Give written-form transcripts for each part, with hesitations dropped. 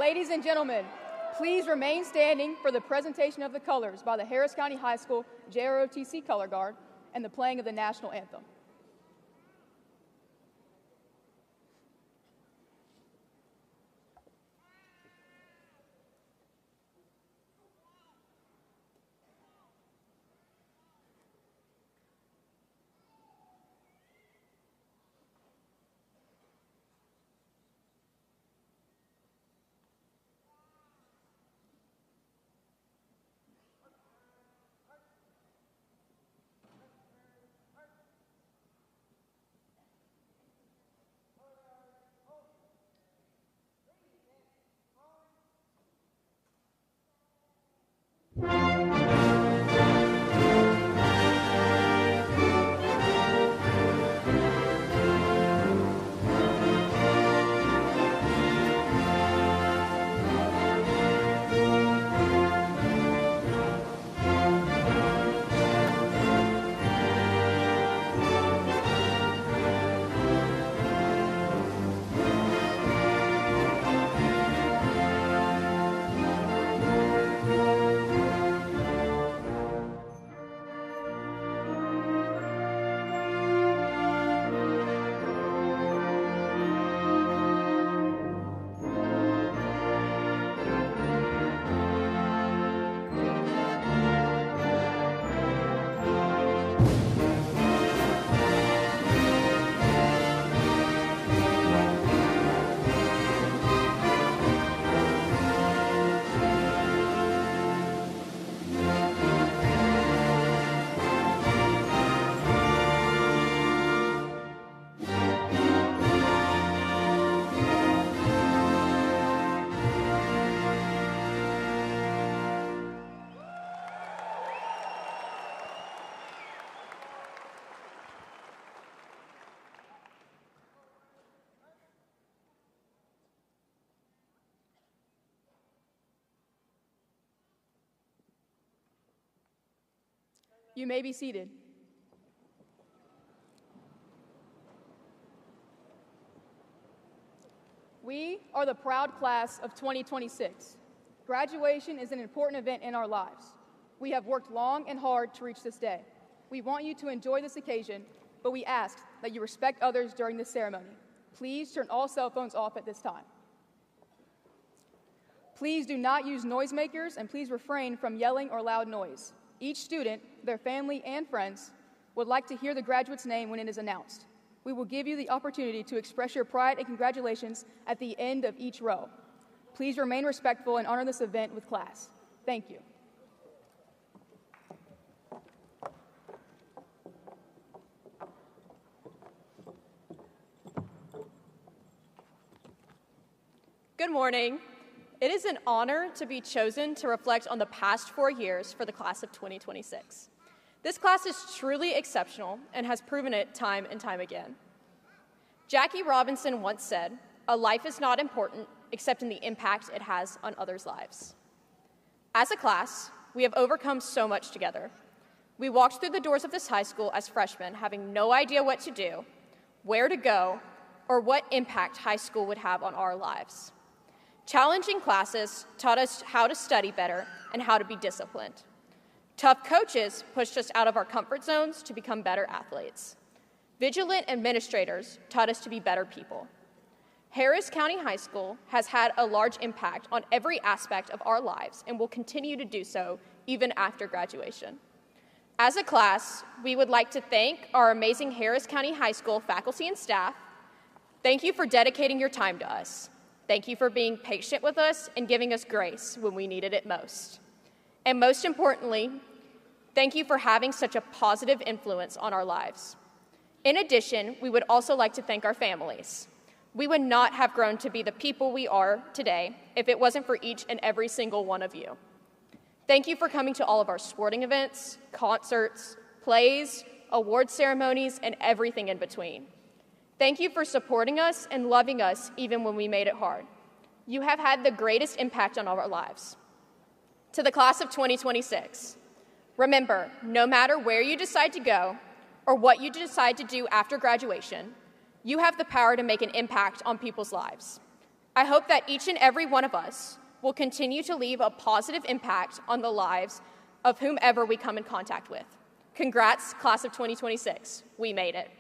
Ladies and gentlemen, please remain standing for the presentation of the colors by the Harris County High School JROTC Color Guard and the playing of the national anthem. You may be seated. We are the proud class of 2026. Graduation is an important event in our lives. We have worked long and hard to reach this day. We want you to enjoy this occasion, but we ask that you respect others during this ceremony. Please turn all cell phones off at this time. Please do not use noisemakers, and please refrain from yelling or loud noise. Each student, their family, and friends would like to hear the graduate's name when it is announced. We will give you the opportunity to express your pride and congratulations at the end of each row. Please remain respectful and honor this event with class. Thank you. Good morning. It is an honor to be chosen to reflect on the past 4 years for the class of 2026. This class is truly exceptional and has proven it time and time again. Jackie Robinson once said, "A life is not important except in the impact it has on others' lives." As a class, we have overcome so much together. We walked through the doors of this high school as freshmen having no idea what to do, where to go, or what impact high school would have on our lives. Challenging classes taught us how to study better and how to be disciplined. Tough coaches pushed us out of our comfort zones to become better athletes. Vigilant administrators taught us to be better people. Harris County High School has had a large impact on every aspect of our lives and will continue to do so even after graduation. As a class, we would like to thank our amazing Harris County High School faculty and staff. Thank you for dedicating your time to us. Thank you for being patient with us and giving us grace when we needed it most. And most importantly, thank you for having such a positive influence on our lives. In addition, we would also like to thank our families. We would not have grown to be the people we are today if it wasn't for each and every single one of you. Thank you for coming to all of our sporting events, concerts, plays, award ceremonies, and everything in between. Thank you for supporting us and loving us even when we made it hard. You have had the greatest impact on our lives. To the class of 2026, remember, no matter where you decide to go or what you decide to do after graduation, you have the power to make an impact on people's lives. I hope that each and every one of us will continue to leave a positive impact on the lives of whomever we come in contact with. Congrats, class of 2026. We made it.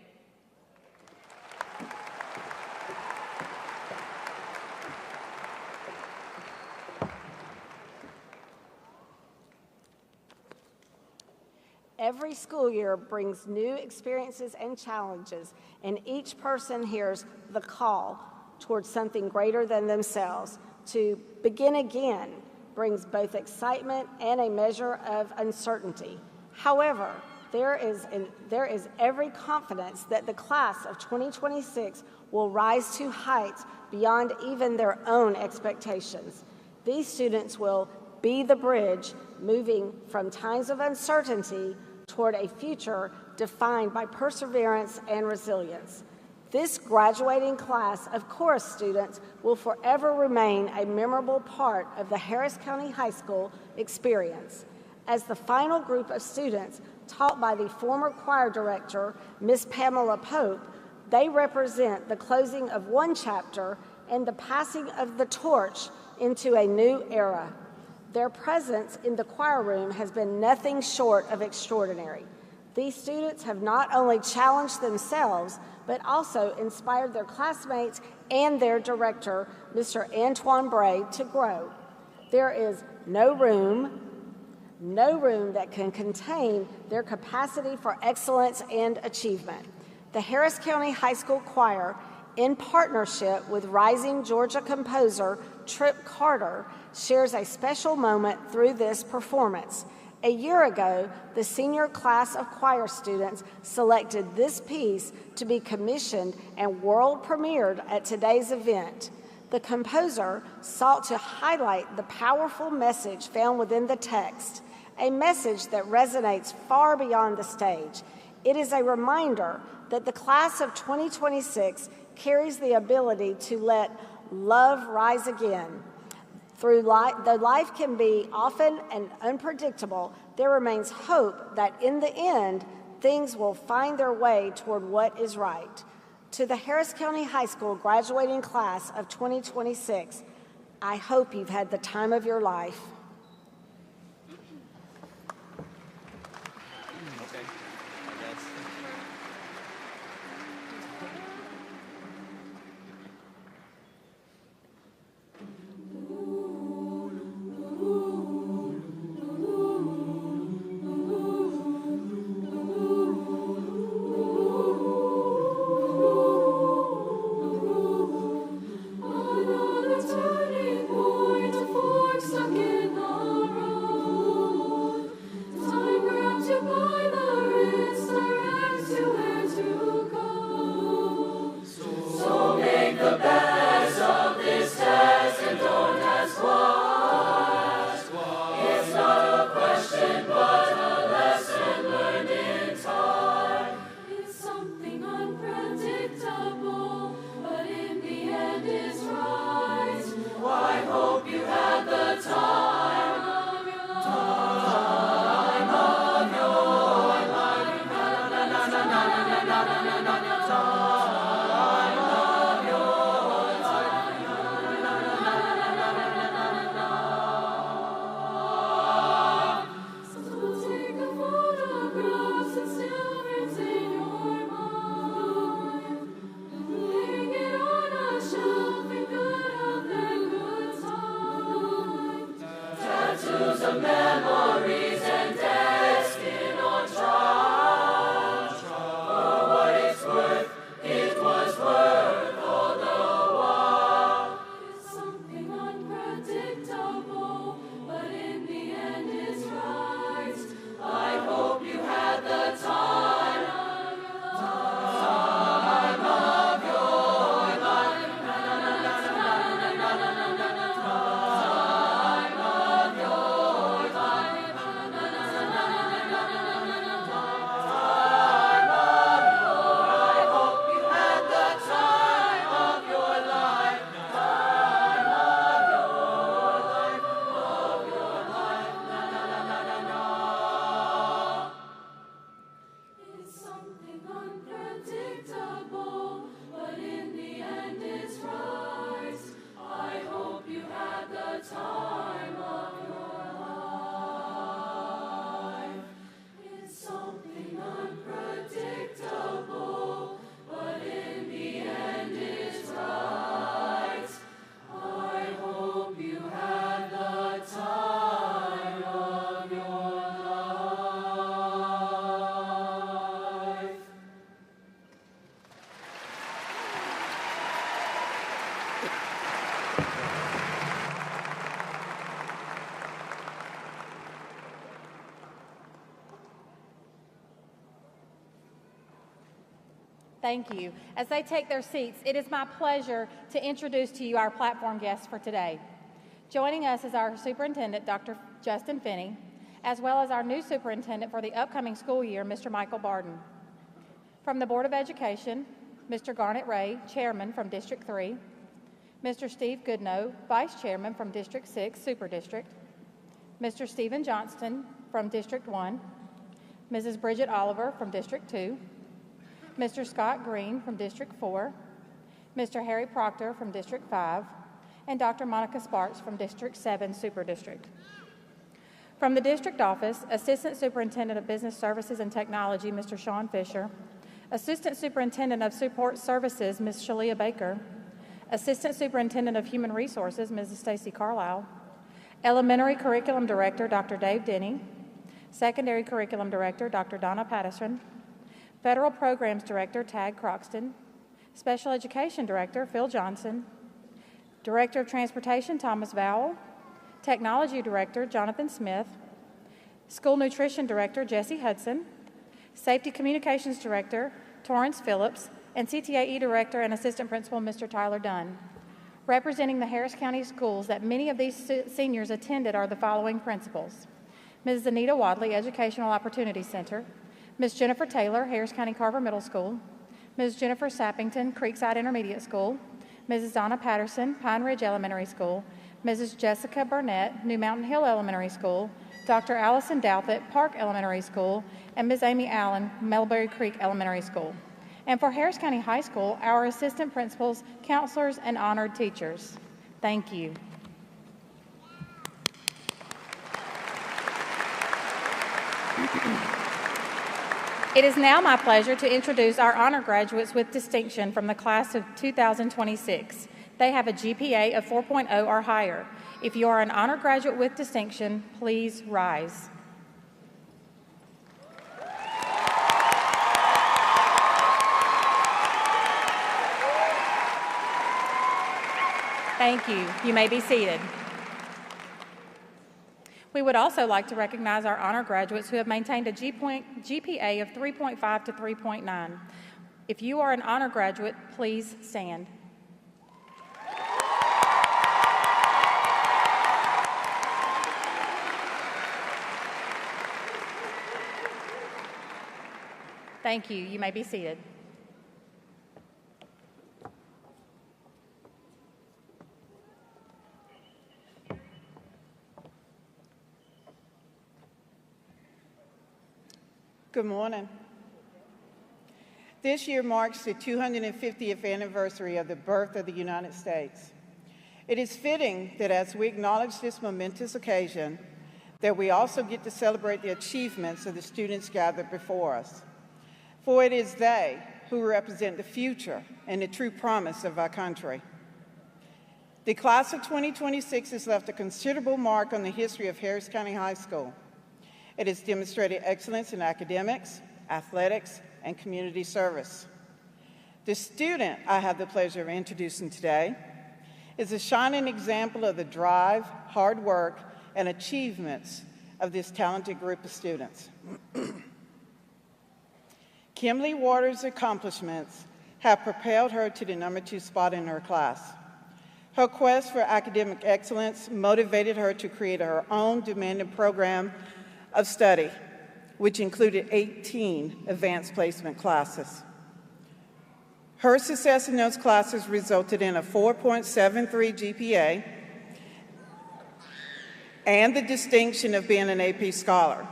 Every school year brings new experiences and challenges, and each person hears the call towards something greater than themselves. To begin again brings both excitement and a measure of uncertainty. However, there is every confidence that the class of 2026 will rise to heights beyond even their own expectations. These students will be the bridge moving from times of uncertainty toward a future defined by perseverance and resilience. This graduating class of chorus students will forever remain a memorable part of the Harris County High School experience. As the final group of students taught by the former choir director, Miss Pamela Pope, they represent the closing of one chapter and the passing of the torch into a new era. Their presence in the choir room has been nothing short of extraordinary. These students have not only challenged themselves, but also inspired their classmates and their director, Mr. Antoine Bray, to grow. There is no room that can contain their capacity for excellence and achievement. The Harris County High School Choir, in partnership with rising Georgia composer Trip Carter, shares a special moment through this performance. A year ago, the senior class of choir students selected this piece to be commissioned and world premiered at today's event. The composer sought to highlight the powerful message found within the text, a message that resonates far beyond the stage. It is a reminder that the class of 2026 carries the ability to let love rise again. Though life can be often and unpredictable, there remains hope that in the end, things will find their way toward what is right. To the Harris County High School graduating class of 2026, I hope you've had the time of your life. Turning point, a fork stuck in Thank you. As they take their seats, it is my pleasure to introduce to you our platform guests for today. Joining us is our superintendent, Dr. Justin Finney, as well as our new superintendent for the upcoming school year, Mr. Michael Barden. From the Board of Education, Mr. Garnet Ray, Chairman from District 3, Mr. Steve Goodnow, Vice Chairman from District 6, Super District, Mr. Stephen Johnston from District 1, Mrs. Bridget Oliver from District 2, Mr. Scott Green from District 4, Mr. Harry Proctor from District 5, and Dr. Monica Sparks from District 7, Super District. From the district office, Assistant Superintendent of Business Services and Technology, Mr. Sean Fisher, Assistant Superintendent of Support Services, Ms. Shalia Baker, Assistant Superintendent of Human Resources, Mrs. Stacy Carlisle, Elementary Curriculum Director, Dr. Dave Denny, Secondary Curriculum Director, Dr. Donna Patterson, Federal Programs Director, Tad Croxton, Special Education Director, Phil Johnson, Director of Transportation, Thomas Vowell, Technology Director, Jonathan Smith, School Nutrition Director, Jesse Hudson, Safety Communications Director, Torrance Phillips, and CTAE Director and Assistant Principal, Mr. Tyler Dunn. Representing the Harris County schools that many of these seniors attended are the following principals: Ms. Anita Wadley, Educational Opportunity Center, Ms. Jennifer Taylor, Harris County Carver Middle School, Ms. Jennifer Sappington, Creekside Intermediate School, Mrs. Donna Patterson, Pine Ridge Elementary School, Mrs. Jessica Burnett, New Mountain Hill Elementary School, Dr. Allison Douthit, Park Elementary School, and Ms. Amy Allen, Mulberry Creek Elementary School. And for Harris County High School, our assistant principals, counselors, and honored teachers. Thank you. It is now my pleasure to introduce our honor graduates with distinction from the class of 2026. They have a GPA of 4.0 or higher. If you are an honor graduate with distinction, please rise. Thank you. You may be seated. We would also like to recognize our honor graduates who have maintained a GPA of 3.5 to 3.9. If you are an honor graduate, please stand. Thank you. You may be seated. Good morning. This year marks the 250th anniversary of the birth of the United States. It is fitting that as we acknowledge this momentous occasion, that we also get to celebrate the achievements of the students gathered before us. For it is they who represent the future and the true promise of our country. The class of 2026 has left a considerable mark on the history of Harris County High School. It has demonstrated excellence in academics, athletics, and community service. The student I have the pleasure of introducing today is a shining example of the drive, hard work, and achievements of this talented group of students. Kimberly Waters' accomplishments have propelled her to the #2 spot in her class. Her quest for academic excellence motivated her to create her own demanding program of study, which included 18 advanced placement classes. Her success in those classes resulted in a 4.73 GPA and the distinction of being an AP Scholar.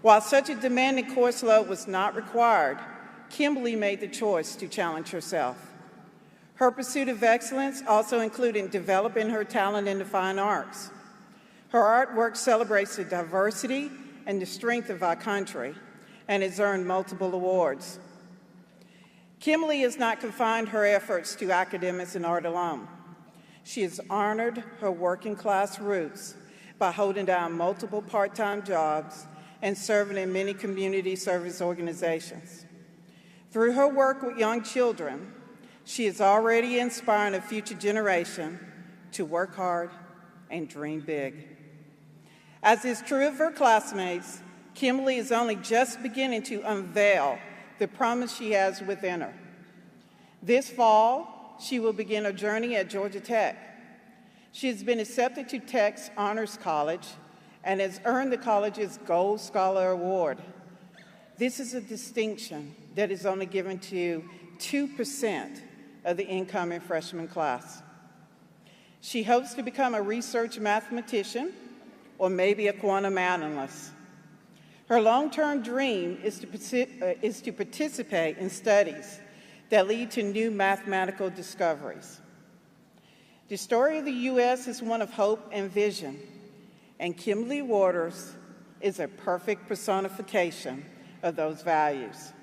While such a demanding course load was not required, Kimberly made the choice to challenge herself. Her pursuit of excellence also included developing her talent in the fine arts. Her artwork celebrates the diversity and the strength of our country and has earned multiple awards. Kimberly has not confined her efforts to academics and art alone. She has honored her working class roots by holding down multiple part-time jobs and serving in many community service organizations. Through her work with young children, she is already inspiring a future generation to work hard and dream big. As is true of her classmates, Kimberly is only just beginning to unveil the promise she has within her. This fall, she will begin a journey at Georgia Tech. She has been accepted to Tech's Honors College and has earned the college's Gold Scholar Award. This is a distinction that is only given to 2% of the incoming freshman class. She hopes to become a research mathematician or maybe a quantum analyst. Her long-term dream is to participate in studies that lead to new mathematical discoveries. The story of the U.S. is one of hope and vision, and Kimberly Waters is a perfect personification of those values.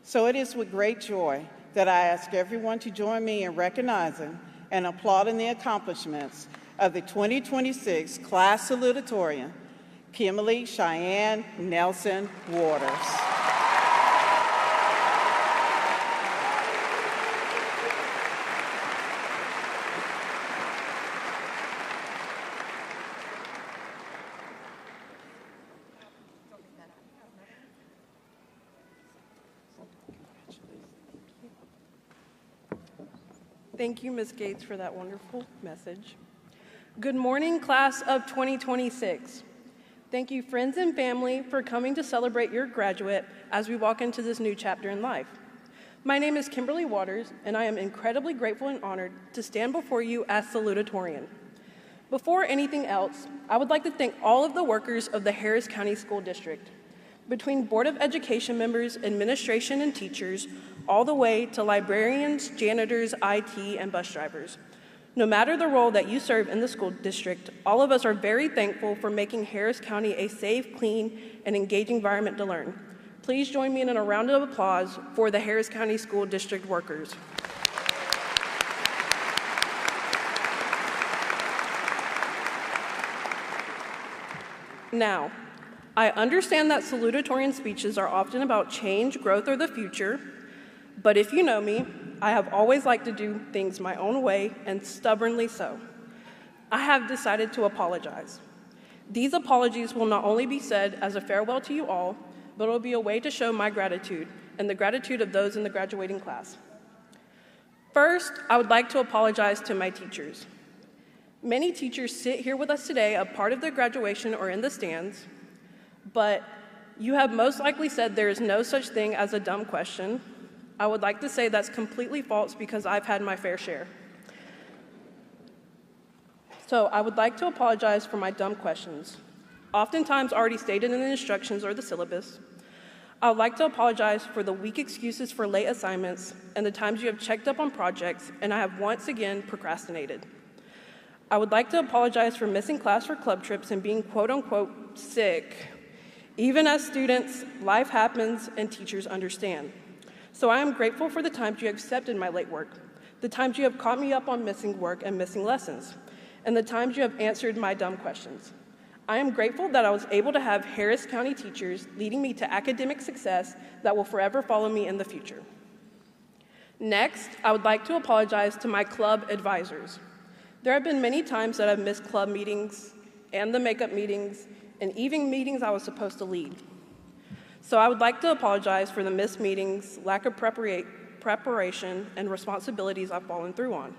So it is with great joy that I ask everyone to join me in recognizing and applauding the accomplishments of the 2026 class salutatorian, Kimberly Cheyenne Nelson Waters. Thank you, Ms. Gates, for that wonderful message. Good morning, class of 2026. Thank you, friends and family, for coming to celebrate your graduate as we walk into this new chapter in life. My name is Kimberly Waters, and I am incredibly grateful and honored to stand before you as salutatorian. Before anything else, I would like to thank all of the workers of the Harris County School District. Between Board of Education members, administration, and teachers, all the way to librarians, janitors, IT, and bus drivers. No matter the role that you serve in the school district, all of us are very thankful for making Harris County a safe, clean, and engaging environment to learn. Please join me in a round of applause for the Harris County School District workers. Now, I understand that salutatorian speeches are often about change, growth, or the future, but if you know me, I have always liked to do things my own way, and stubbornly so. I have decided to apologize. These apologies will not only be said as a farewell to you all, but it will be a way to show my gratitude and the gratitude of those in the graduating class. First, I would like to apologize to my teachers. Many teachers sit here with us today, a part of their graduation or in the stands, but you have most likely said there is no such thing as a dumb question. I would like to say that's completely false because I've had my fair share. So I would like to apologize for my dumb questions, oftentimes already stated in the instructions or the syllabus. I would like to apologize for the weak excuses for late assignments and the times you have checked up on projects and I have once again procrastinated. I would like to apologize for missing class for club trips and being quote-unquote sick. Even as students, life happens and teachers understand. So I am grateful for the times you have accepted my late work, the times you have caught me up on missing work and missing lessons, and the times you have answered my dumb questions. I am grateful that I was able to have Harris County teachers leading me to academic success that will forever follow me in the future. Next, I would like to apologize to my club advisors. There have been many times that I've missed club meetings and the makeup meetings and even meetings I was supposed to lead. So I would like to apologize for the missed meetings, lack of preparation, and responsibilities I've fallen through on.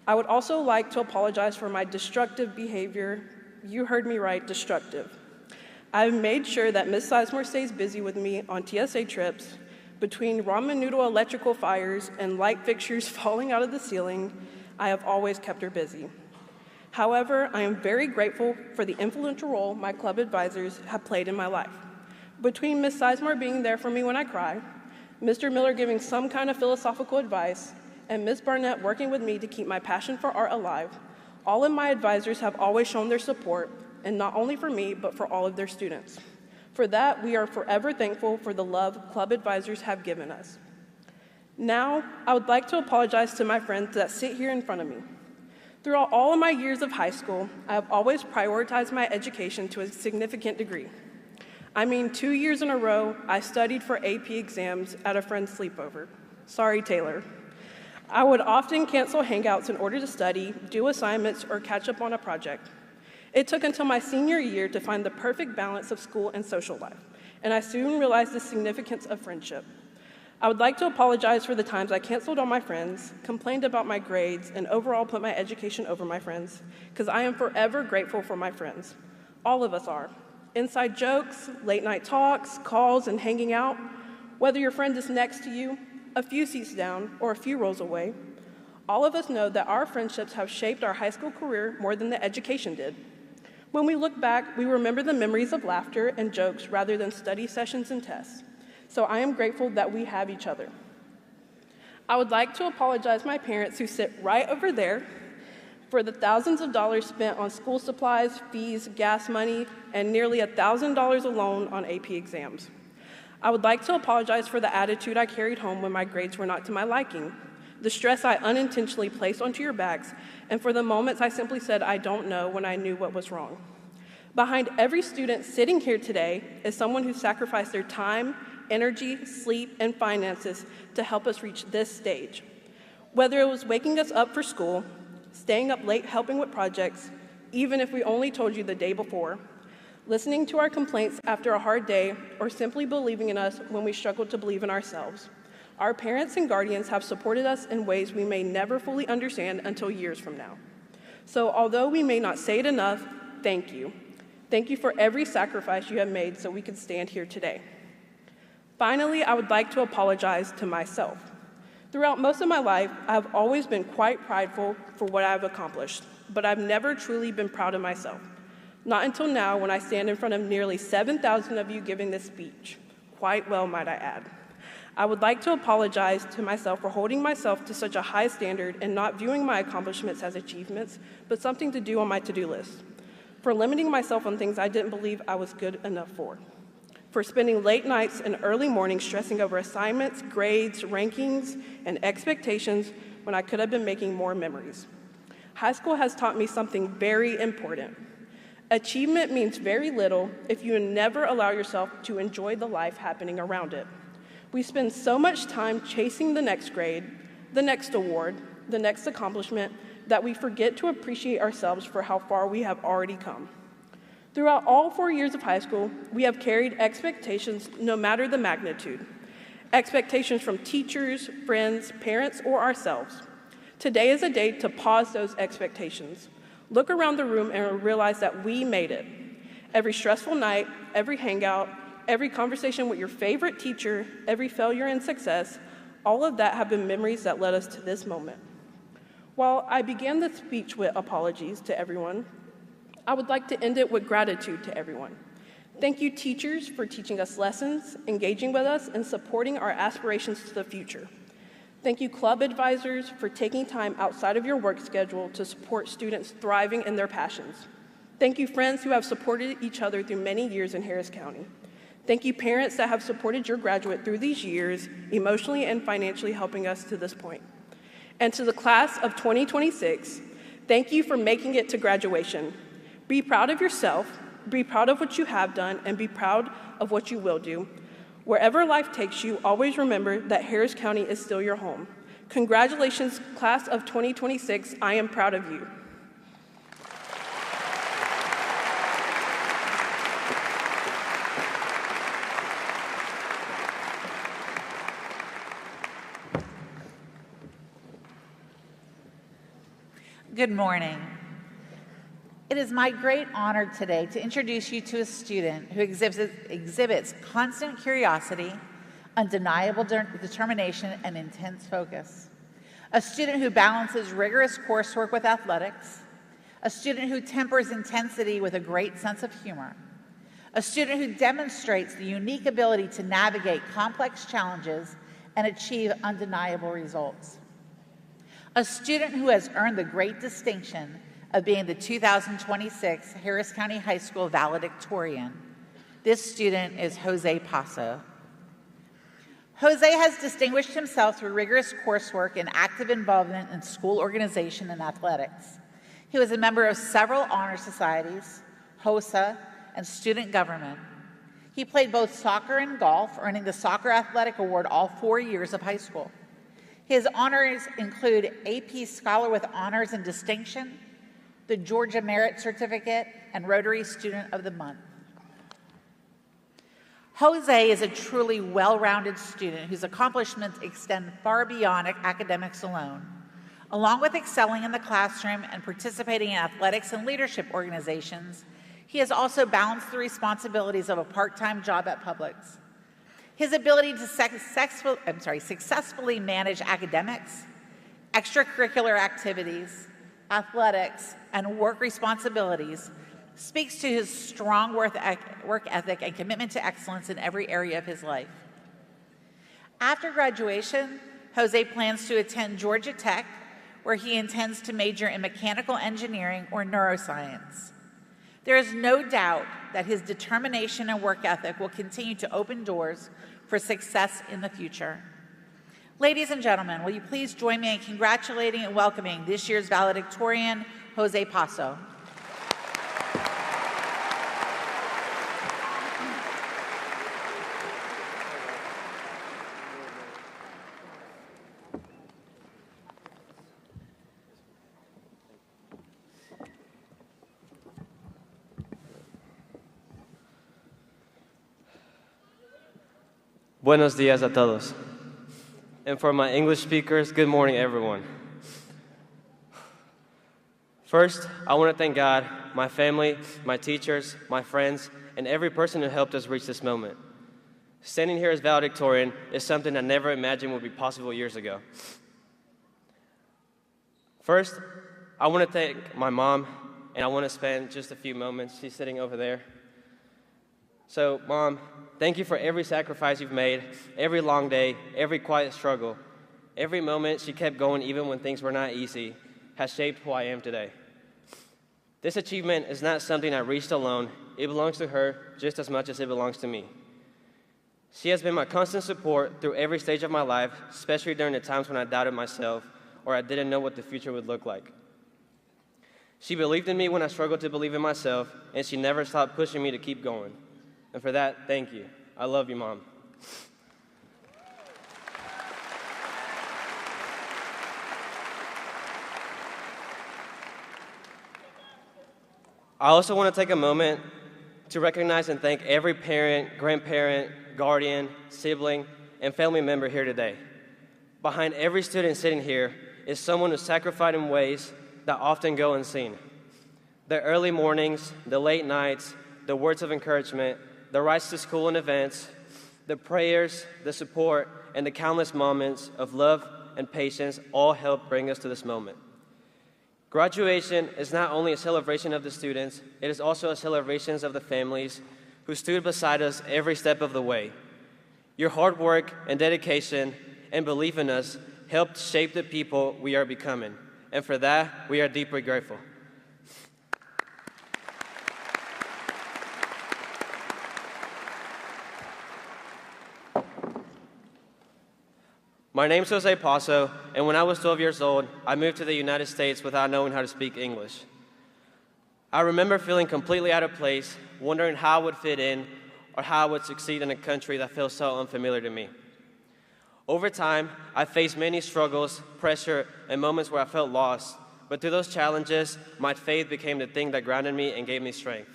I would also like to apologize for my destructive behavior. You heard me right, destructive. I've made sure that Ms. Sizemore stays busy with me on TSA trips. Between ramen noodle electrical fires and light fixtures falling out of the ceiling, I have always kept her busy. However, I am very grateful for the influential role my club advisors have played in my life. Between Ms. Sizemore being there for me when I cry, Mr. Miller giving some kind of philosophical advice, and Ms. Barnett working with me to keep my passion for art alive, all of my advisors have always shown their support, and not only for me, but for all of their students. For that, we are forever thankful for the love club advisors have given us. Now, I would like to apologize to my friends that sit here in front of me. Throughout all of my years of high school, I have always prioritized my education to a significant degree. 2 years in a row, I studied for AP exams at a friend's sleepover. Sorry, Taylor. I would often cancel hangouts in order to study, do assignments, or catch up on a project. It took until my senior year to find the perfect balance of school and social life, and I soon realized the significance of friendship. I would like to apologize for the times I canceled on my friends, complained about my grades, and overall put my education over my friends, because I am forever grateful for my friends. All of us are. Inside jokes, late night talks, calls, and hanging out, whether your friend is next to you, a few seats down, or a few rows away, all of us know that our friendships have shaped our high school career more than the education did. When we look back, we remember the memories of laughter and jokes rather than study sessions and tests. So I am grateful that we have each other. I would like to apologize to my parents who sit right over there for the thousands of dollars spent on school supplies, fees, gas money, and nearly $1,000 alone on AP exams. I would like to apologize for the attitude I carried home when my grades were not to my liking, the stress I unintentionally placed onto your backs, and for the moments I simply said I don't know when I knew what was wrong. Behind every student sitting here today is someone who sacrificed their time, energy, sleep, and finances to help us reach this stage. Whether it was waking us up for school, staying up late helping with projects, even if we only told you the day before, listening to our complaints after a hard day, or simply believing in us when we struggled to believe in ourselves. Our parents and guardians have supported us in ways we may never fully understand until years from now. So although we may not say it enough, thank you. Thank you for every sacrifice you have made so we could stand here today. Finally, I would like to apologize to myself. Throughout most of my life, I have always been quite prideful for what I have accomplished, but I've never truly been proud of myself. Not until now when I stand in front of nearly 7,000 of you giving this speech. Quite well, might I add. I would like to apologize to myself for holding myself to such a high standard and not viewing my accomplishments as achievements, but something to do on my to-do list. For limiting myself on things I didn't believe I was good enough for spending late nights and early mornings stressing over assignments, grades, rankings, and expectations when I could have been making more memories. High school has taught me something very important. Achievement means very little if you never allow yourself to enjoy the life happening around it. We spend so much time chasing the next grade, the next award, the next accomplishment, that we forget to appreciate ourselves for how far we have already come. Throughout all 4 years of high school, we have carried expectations no matter the magnitude. Expectations from teachers, friends, parents, or ourselves. Today is a day to pause those expectations. Look around the room and realize that we made it. Every stressful night, every hangout, every conversation with your favorite teacher, every failure and success, all of that have been memories that led us to this moment. While I began the speech with apologies to everyone, I would like to end it with gratitude to everyone. Thank you, teachers, for teaching us lessons, engaging with us, and supporting our aspirations to the future. Thank you, club advisors, for taking time outside of your work schedule to support students thriving in their passions. Thank you, friends who have supported each other through many years in Harris County. Thank you, parents that have supported your graduate through these years, emotionally and financially helping us to this point. And to the class of 2026, thank you for making it to graduation. Be proud of yourself, be proud of what you have done, and be proud of what you will do. Wherever life takes you, always remember that Harris County is still your home. Congratulations, class of 2026. I am proud of you. Good morning. It is my great honor today to introduce you to a student who exhibits constant curiosity, undeniable determination, and intense focus. A student who balances rigorous coursework with athletics. A student who tempers intensity with a great sense of humor. A student who demonstrates the unique ability to navigate complex challenges and achieve undeniable results. A student who has earned the great distinction of being the 2026 Harris County High School valedictorian. This student is Jose Paso. Jose has distinguished himself through rigorous coursework and active involvement in school organization and athletics. He was a member of several honor societies, HOSA, and student government. He played both soccer and golf, earning the Soccer Athletic Award all 4 years of high school. His honors include AP Scholar with Honors and Distinction, the Georgia Merit Certificate, and Rotary Student of the Month. Jose is a truly well-rounded student whose accomplishments extend far beyond academics alone. Along with excelling in the classroom and participating in athletics and leadership organizations, he has also balanced the responsibilities of a part-time job at Publix. His ability to successfully manage academics, extracurricular activities, athletics, and work responsibilities speaks to his strong work ethic and commitment to excellence in every area of his life. After graduation, Jose plans to attend Georgia Tech, where he intends to major in mechanical engineering or neuroscience. There is no doubt that his determination and work ethic will continue to open doors for success in the future. Ladies and gentlemen, will you please join me in congratulating and welcoming this year's valedictorian, Jose Paso. Buenos días a todos. And for my English speakers, good morning, everyone. First, I want to thank God, my family, my teachers, my friends, and every person who helped us reach this moment. Standing here as valedictorian is something I never imagined would be possible years ago. First, I want to thank my mom, and I want to spend just a few moments. She's sitting over there. So, Mom, thank you for every sacrifice you've made, every long day, every quiet struggle. Every moment she kept going even when things were not easy has shaped who I am today. This achievement is not something I reached alone. It belongs to her just as much as it belongs to me. She has been my constant support through every stage of my life, especially during the times when I doubted myself or I didn't know what the future would look like. She believed in me when I struggled to believe in myself, and she never stopped pushing me to keep going. And for that, thank you. I love you, Mom. I also want to take a moment to recognize and thank every parent, grandparent, guardian, sibling, and family member here today. Behind every student sitting here is someone who sacrificed in ways that often go unseen. The early mornings, the late nights, the words of encouragement, the rides to school and events, the prayers, the support, and the countless moments of love and patience all help bring us to this moment. Graduation is not only a celebration of the students, it is also a celebration of the families who stood beside us every step of the way. Your hard work and dedication and belief in us helped shape the people we are becoming, and for that, we are deeply grateful. My name's Jose Paso, and when I was 12 years old, I moved to the United States without knowing how to speak English. I remember feeling completely out of place, wondering how I would fit in or how I would succeed in a country that feels so unfamiliar to me. Over time, I faced many struggles, pressure, and moments where I felt lost, but through those challenges, my faith became the thing that grounded me and gave me strength.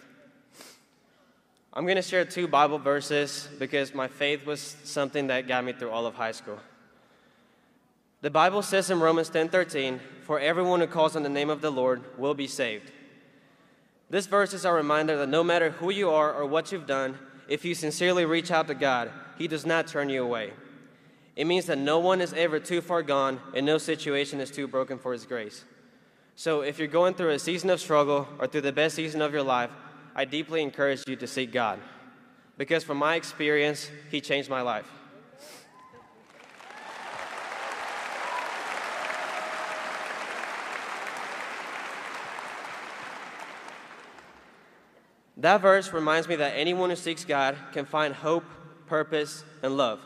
I'm going to share 2 Bible verses because my faith was something that got me through all of high school. The Bible says in Romans 10:13, "For everyone who calls on the name of the Lord will be saved." This verse is a reminder that no matter who you are or what you've done, if you sincerely reach out to God, He does not turn you away. It means that no one is ever too far gone and no situation is too broken for His grace. So if you're going through a season of struggle or through the best season of your life, I deeply encourage you to seek God. Because from my experience, He changed my life. That verse reminds me that anyone who seeks God can find hope, purpose, and love.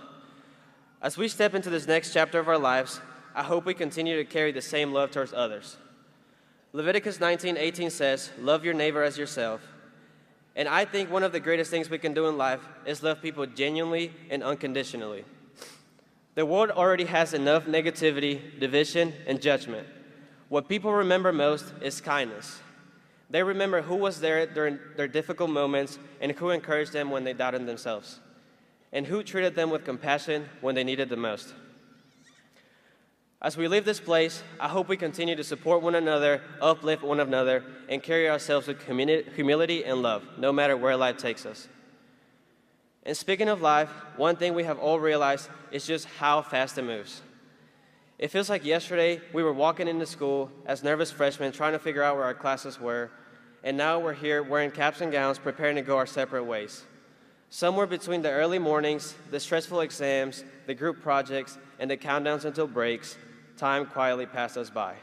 As we step into this next chapter of our lives, I hope we continue to carry the same love towards others. Leviticus 19:18 says, "Love your neighbor as yourself." And I think one of the greatest things we can do in life is love people genuinely and unconditionally. The world already has enough negativity, division, and judgment. What people remember most is kindness. They remember who was there during their difficult moments and who encouraged them when they doubted themselves. and who treated them with compassion when they needed the most. As we leave this place, I hope we continue to support one another, uplift one another, and carry ourselves with humility and love, no matter where life takes us. And speaking of life, one thing we have all realized is just how fast it moves. It feels like yesterday we were walking into school as nervous freshmen trying to figure out where our classes were, and now we're here wearing caps and gowns preparing to go our separate ways. Somewhere between the early mornings, the stressful exams, the group projects, and the countdowns until breaks, time quietly passed us by.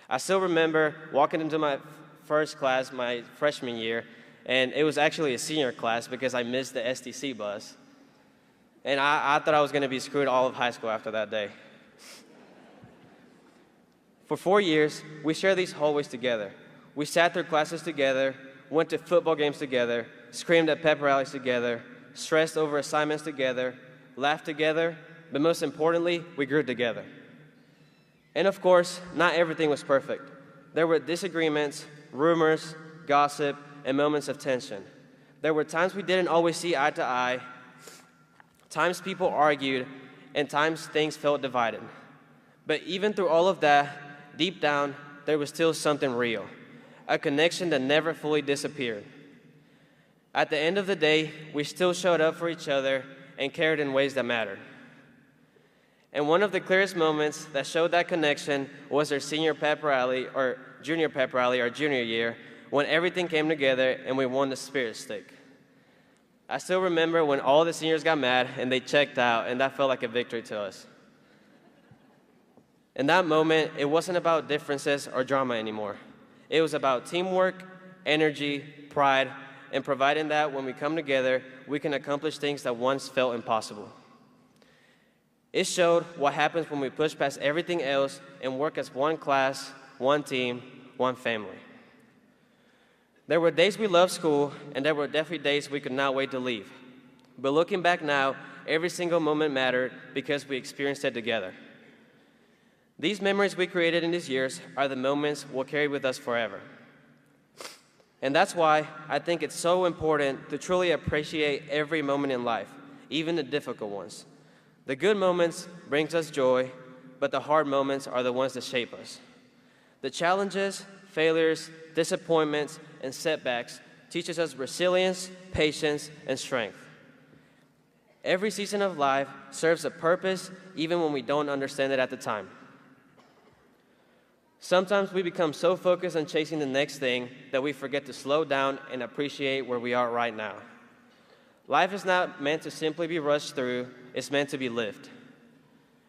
I still remember walking into my first class my freshman year, and it was actually a senior class because I missed the STC bus. And I thought I was going to be screwed all of high school after that day. For 4 years, we shared these hallways together. We sat through classes together, went to football games together, screamed at pep rallies together, stressed over assignments together, laughed together, but most importantly, we grew together. And of course, not everything was perfect. There were disagreements, rumors, gossip, and moments of tension. There were times we didn't always see eye to eye, times people argued, and times things felt divided. But even through all of that, deep down, there was still something real, a connection that never fully disappeared. At the end of the day, we still showed up for each other and cared in ways that mattered. And one of the clearest moments that showed that connection was our junior pep rally our junior year, when everything came together and we won the Spirit Stick. I still remember when all the seniors got mad and they checked out, and that felt like a victory to us. In that moment, it wasn't about differences or drama anymore. It was about teamwork, energy, pride, and providing that when we come together, we can accomplish things that once felt impossible. It showed what happens when we push past everything else and work as one class, one team, one family. There were days we loved school, and there were definitely days we could not wait to leave. But looking back now, every single moment mattered because we experienced it together. These memories we created in these years are the moments we'll carry with us forever. And that's why I think it's so important to truly appreciate every moment in life, even the difficult ones. The good moments bring us joy, but the hard moments are the ones that shape us. The challenges, failures, disappointments, and setbacks teaches us resilience, patience, and strength. Every season of life serves a purpose even when we don't understand it at the time. Sometimes we become so focused on chasing the next thing that we forget to slow down and appreciate where we are right now. Life is not meant to simply be rushed through, it's meant to be lived.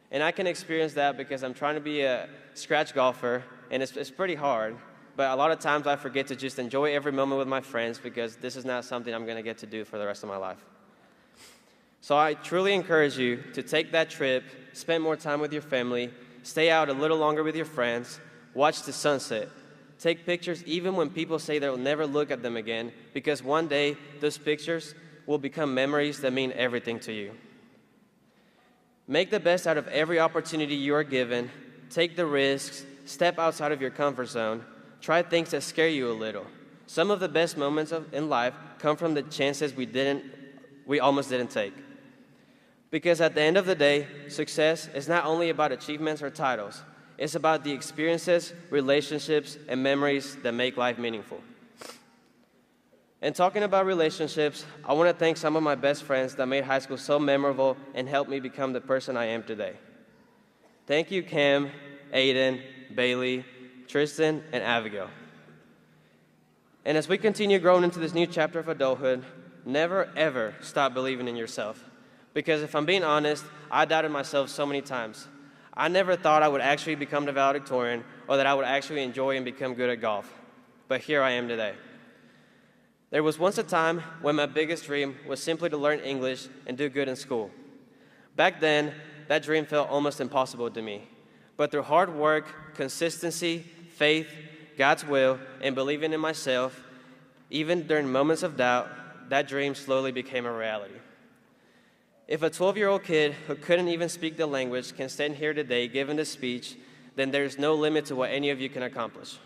And I can experience that because I'm trying to be a scratch golfer, and it's pretty hard. But a lot of times I forget to just enjoy every moment with my friends because this is not something I'm going to get to do for the rest of my life. So I truly encourage you to take that trip, spend more time with your family, stay out a little longer with your friends, watch the sunset. Take pictures even when people say they'll never look at them again, because one day those pictures will become memories that mean everything to you. Make the best out of every opportunity you are given. Take the risks, step outside of your comfort zone, try things that scare you a little. Some of the best moments in life come from the chances we almost didn't take. Because at the end of the day, success is not only about achievements or titles, it's about the experiences, relationships, and memories that make life meaningful. And talking about relationships, I want to thank some of my best friends that made high school so memorable and helped me become the person I am today. Thank you, Cam, Aiden, Bailey, Tristan, and Abigail. And as we continue growing into this new chapter of adulthood, never, ever stop believing in yourself. Because if I'm being honest, I doubted myself so many times. I never thought I would actually become the valedictorian or that I would actually enjoy and become good at golf. But here I am today. There was once a time when my biggest dream was simply to learn English and do good in school. Back then, that dream felt almost impossible to me. But through hard work, consistency, faith, God's will, and believing in myself, even during moments of doubt, that dream slowly became a reality. If a 12-year-old kid who couldn't even speak the language can stand here today giving this speech, then there's no limit to what any of you can accomplish.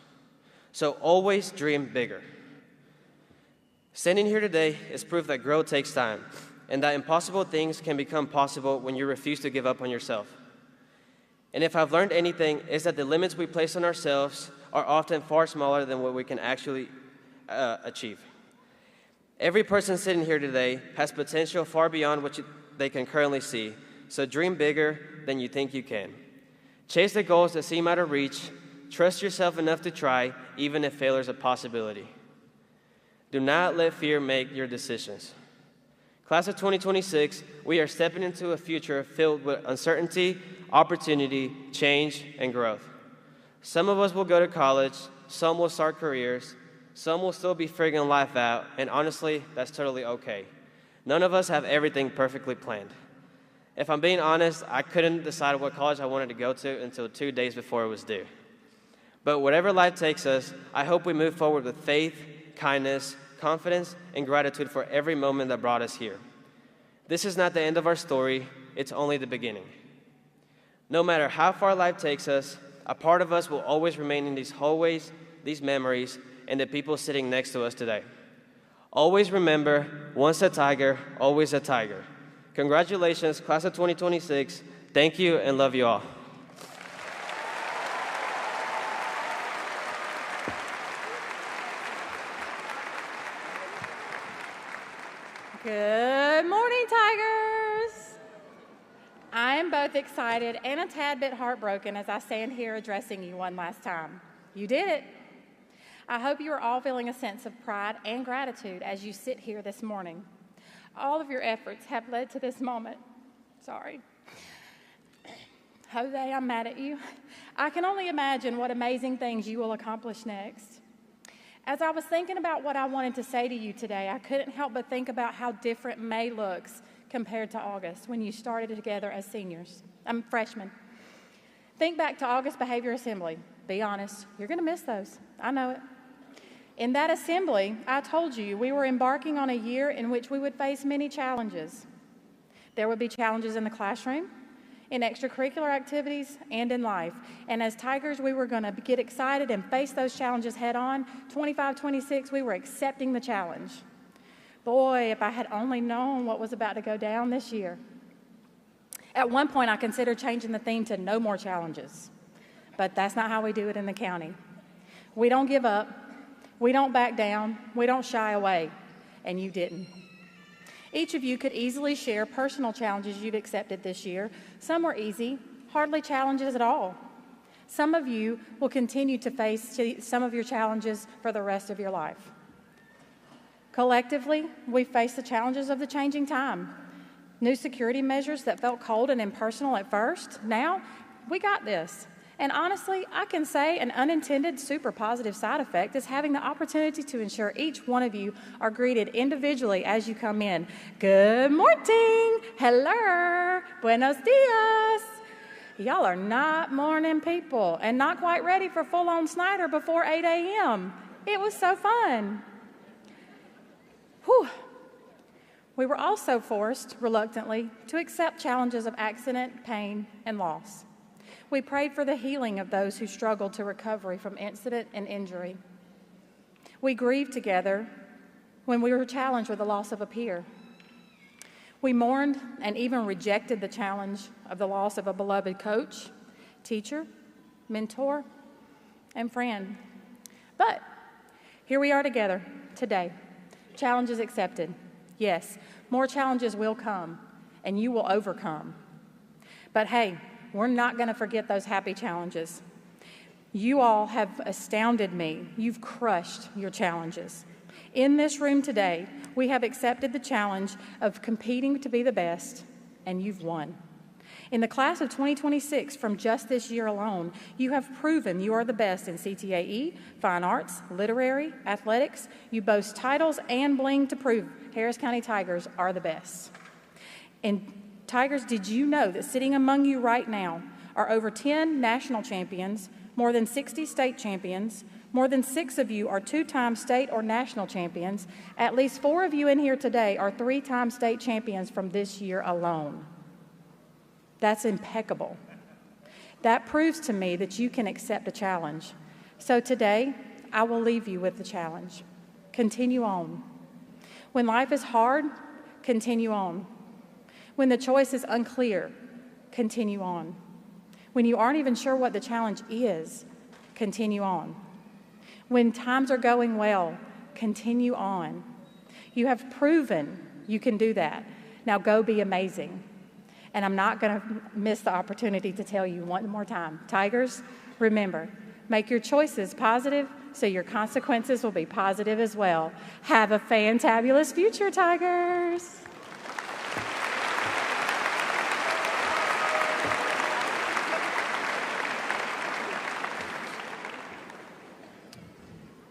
So always dream bigger. Standing here today is proof that growth takes time. and that impossible things can become possible when you refuse to give up on yourself. And if I've learned anything, it's that the limits we place on ourselves are often far smaller than what we can actually achieve. Every person sitting here today has potential far beyond what they can currently see, so dream bigger than you think you can. Chase the goals that seem out of reach. Trust yourself enough to try, even if failure is a possibility. Do not let fear make your decisions. Class of 2026, we are stepping into a future filled with uncertainty, opportunity, change, and growth. Some of us will go to college, some will start careers, some will still be figuring life out, and honestly, that's totally okay. None of us have everything perfectly planned. If I'm being honest, I couldn't decide what college I wanted to go to until 2 days before it was due. But whatever life takes us, I hope we move forward with faith, kindness, confidence, and gratitude for every moment that brought us here. This is not the end of our story, it's only the beginning. No matter how far life takes us, a part of us will always remain in these hallways, these memories, and the people sitting next to us today. Always remember, once a tiger, always a tiger. Congratulations, class of 2026. Thank you and love you all. Good morning, Tigers. I am both excited and a tad bit heartbroken as I stand here addressing you one last time. You did it. I hope you are all feeling a sense of pride and gratitude as you sit here this morning. All of your efforts have led to this moment. Sorry. Jose, I'm mad at you. I can only imagine what amazing things you will accomplish next. As I was thinking about what I wanted to say to you today, I couldn't help but think about how different May looks compared to August when you started together as freshmen. Think back to August Behavior Assembly. Be honest, you're going to miss those. I know it. In that assembly, I told you we were embarking on a year in which we would face many challenges. There would be challenges in the classroom, in extracurricular activities, and in life. And as Tigers, we were going to get excited and face those challenges head on. 25-26, we were accepting the challenge. Boy, if I had only known what was about to go down this year. At one point, I considered changing the theme to no more challenges. But that's not how we do it in the county. We don't give up. We don't back down. We don't shy away. And you didn't. Each of you could easily share personal challenges you've accepted this year. Some were easy, hardly challenges at all. Some of you will continue to face some of your challenges for the rest of your life. Collectively, we face the challenges of the changing time. New security measures that felt cold and impersonal at first. Now, we got this. And honestly, I can say an unintended super positive side effect is having the opportunity to ensure each one of you are greeted individually as you come in. Good morning. Hello. Buenos dias. Y'all are not morning people and not quite ready for full-on Snyder before 8 a.m. It was so fun. Whew. We were also forced, reluctantly, to accept challenges of accident, pain, and loss. We prayed for the healing of those who struggled to recovery from incident and injury. We grieved together when we were challenged with the loss of a peer. We mourned and even rejected the challenge of the loss of a beloved coach, teacher, mentor, and friend. But here we are together today. Challenges accepted. Yes, more challenges will come, and you will overcome. But hey, we're not going to forget those happy challenges. You all have astounded me. You've crushed your challenges. In this room today, we have accepted the challenge of competing to be the best, and you've won. In the class of 2026, from just this year alone, you have proven you are the best in CTAE, fine arts, literary, athletics. You boast titles and bling to prove Harris County Tigers are the best. And Tigers, did you know that sitting among you right now are over 10 national champions, more than 60 state champions, more than 6 of you are 2-time state or national champions, at least 4 of you in here today are 3-time state champions from this year alone. That's impeccable. That proves to me that you can accept a challenge. So today, I will leave you with the challenge. Continue on. When life is hard, continue on. When the choice is unclear, continue on. When you aren't even sure what the challenge is, continue on. When times are going well, continue on. You have proven you can do that. Now go be amazing. And I'm not going to miss the opportunity to tell you one more time. Tigers, remember, make your choices positive so your consequences will be positive as well. Have a fantabulous future, Tigers.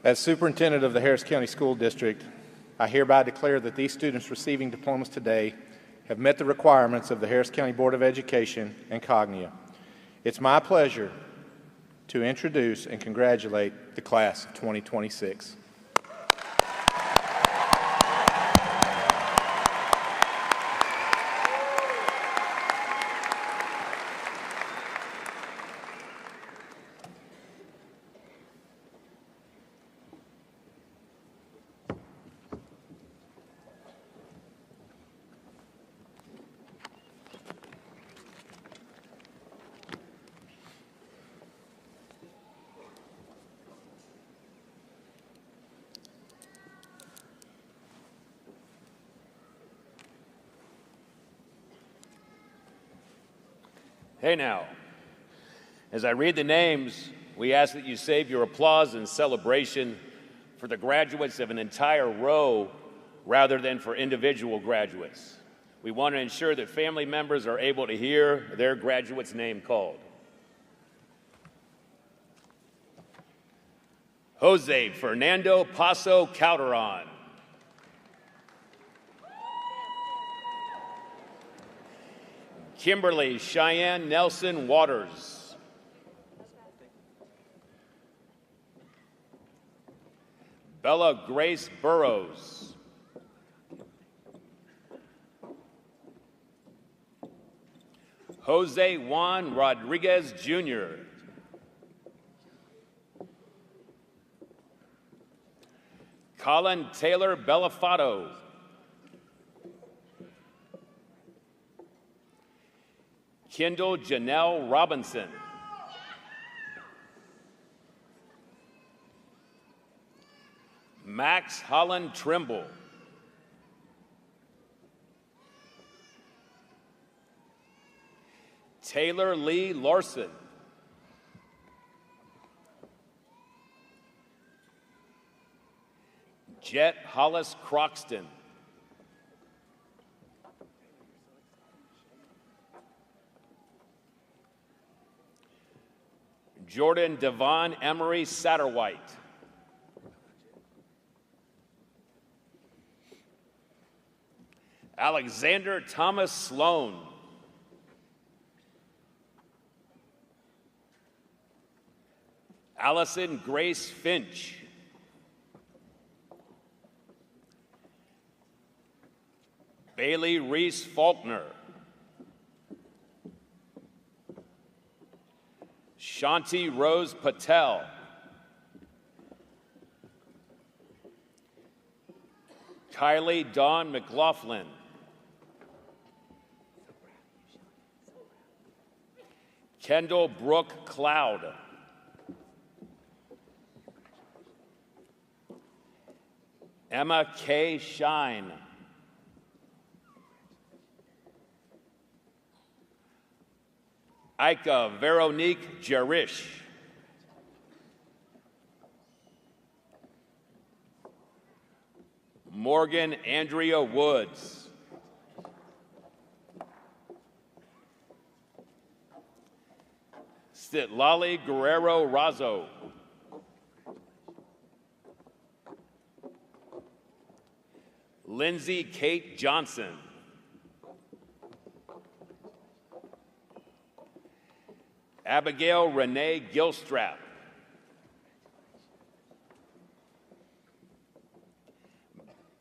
As superintendent of the Harris County School District, I hereby declare that these students receiving diplomas today have met the requirements of the Harris County Board of Education and Cognia. It's my pleasure to introduce and congratulate the class of 2026. Hey now, as I read the names, we ask that you save your applause and celebration for the graduates of an entire row rather than for individual graduates. We want to ensure that family members are able to hear their graduate's name called. Jose Fernando Paso Calderon. Kimberly Cheyenne Nelson Waters. Bella Grace Burrows. Jose Juan Rodriguez Jr. Colin Taylor Bellafato. Kendall Janelle Robinson. Max Holland Trimble. Taylor Lee Larson. Jet Hollis Croxton. Jordan Devon Emery Satterwhite. Alexander Thomas Sloan. Allison Grace Finch. Bailey Reese Faulkner. Shanti Rose Patel. Kylie Dawn McLaughlin. Kendall Brooke Cloud. Emma K. Shine. Ika Veronique Jerish. Morgan Andrea Woods. Stitlali Guerrero Razo. Lindsay Kate Johnson. Abigail Renee Gilstrap.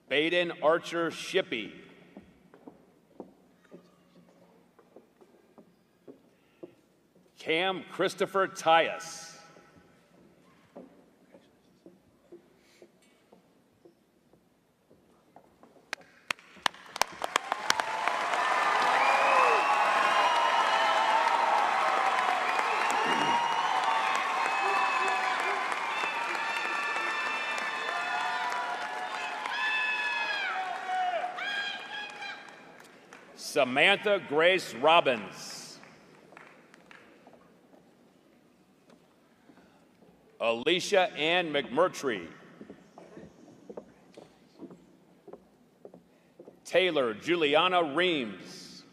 Baden Archer Shippey. Cam Christopher Tyus. Samantha Grace Robbins. Alicia Ann McMurtry. Taylor Juliana Reams.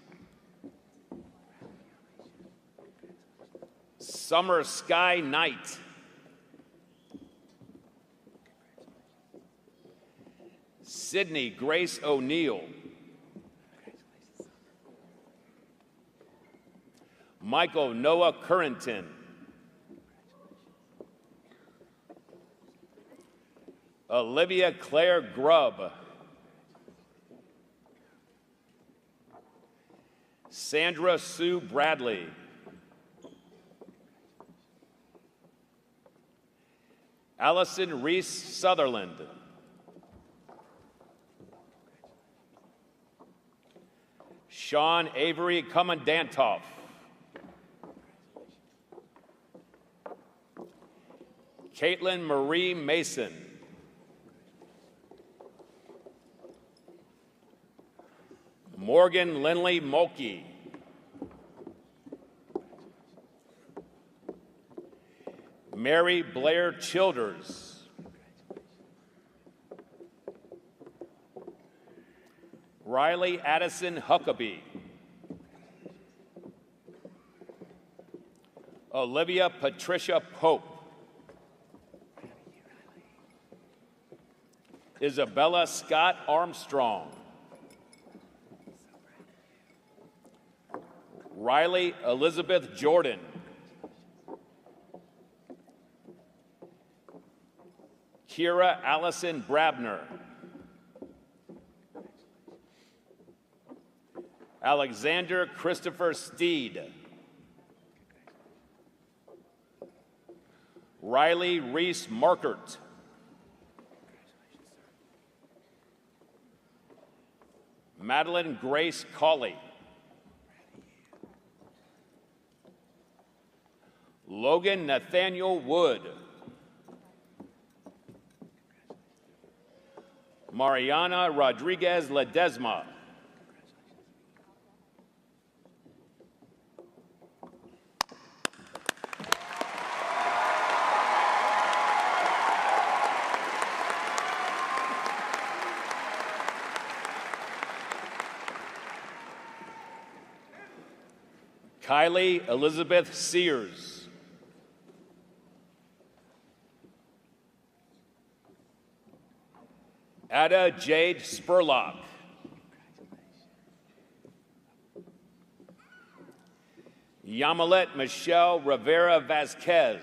Summer Sky Knight. Sydney Grace O'Neill. Michael Noah Currington. Olivia Claire Grubb. Sandra Sue Bradley. Allison Reese Sutherland. Sean Avery Kommandantoff. Caitlin Marie Mason. Morgan Lindley Mulkey. Mary Blair Childers. Riley Addison Huckabee. Olivia Patricia Pope. Isabella Scott Armstrong. Riley Elizabeth Jordan. Kira Allison Brabner. Alexander Christopher Steed. Riley Reese Markert. Madeline Grace Colley. Logan Nathaniel Wood. Mariana Rodriguez Ledesma. Kylie Elizabeth Sears. Ada Jade Spurlock. Yamilet Michelle Rivera Vasquez.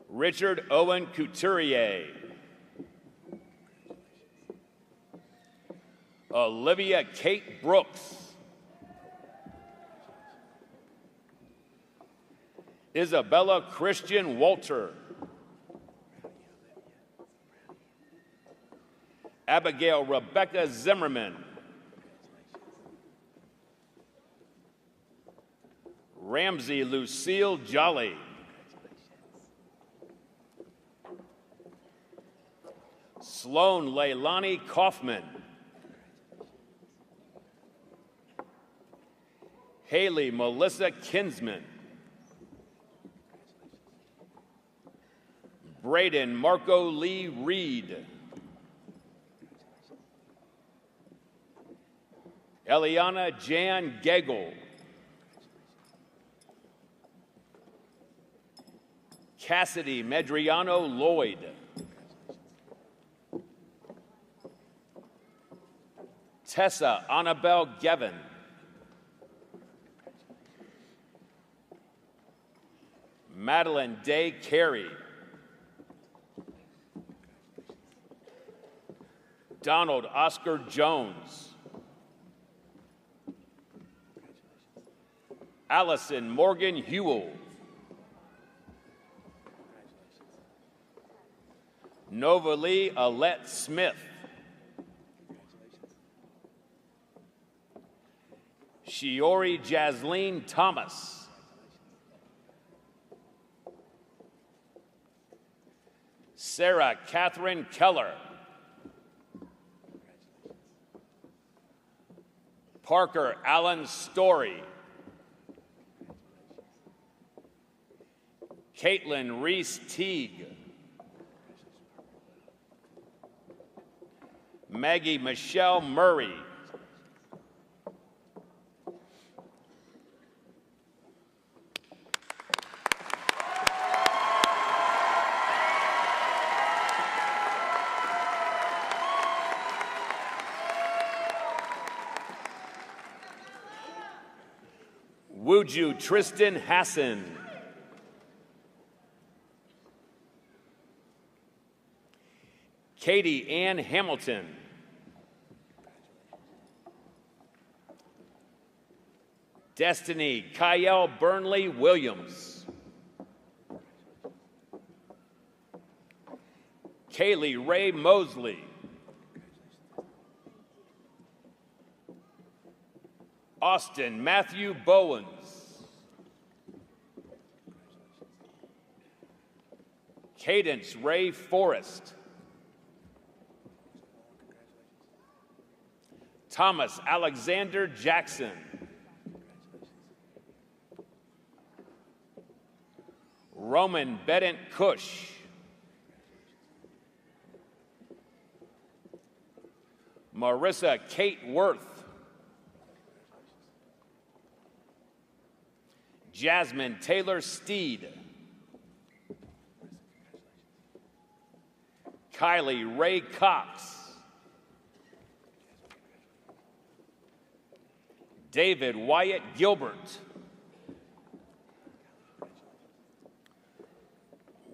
Richard Owen Couturier. Olivia Kate Brooks. Isabella Christian Walter. Abigail Rebecca Zimmerman. Ramsey Lucille Jolly. Sloan Leilani Kaufman. Haley Melissa Kinsman. Braden Marco Lee Reed. Eliana Jan Gegel. Cassidy Medriano Lloyd. Tessa Annabelle Gevin. Madeline Day Carey. Donald Oscar Jones. Allison Morgan Hewell. Nova Lee Alette Smith. Shiori Jasleen Thomas. Sarah Catherine Keller. Parker Allen Story. Caitlin Reese Teague. Maggie Michelle Murray. Wuju Tristan Hassan. Katie Ann Hamilton. Destiny Kyle Burnley Williams. Kaylee Ray Mosley. Austin Matthew Bowens. Cadence Ray Forrest. Thomas Alexander Jackson. Roman Bedent Cush. Marissa Kate Worth. Jasmine Taylor Steed. Kylie Ray Cox. David Wyatt Gilbert.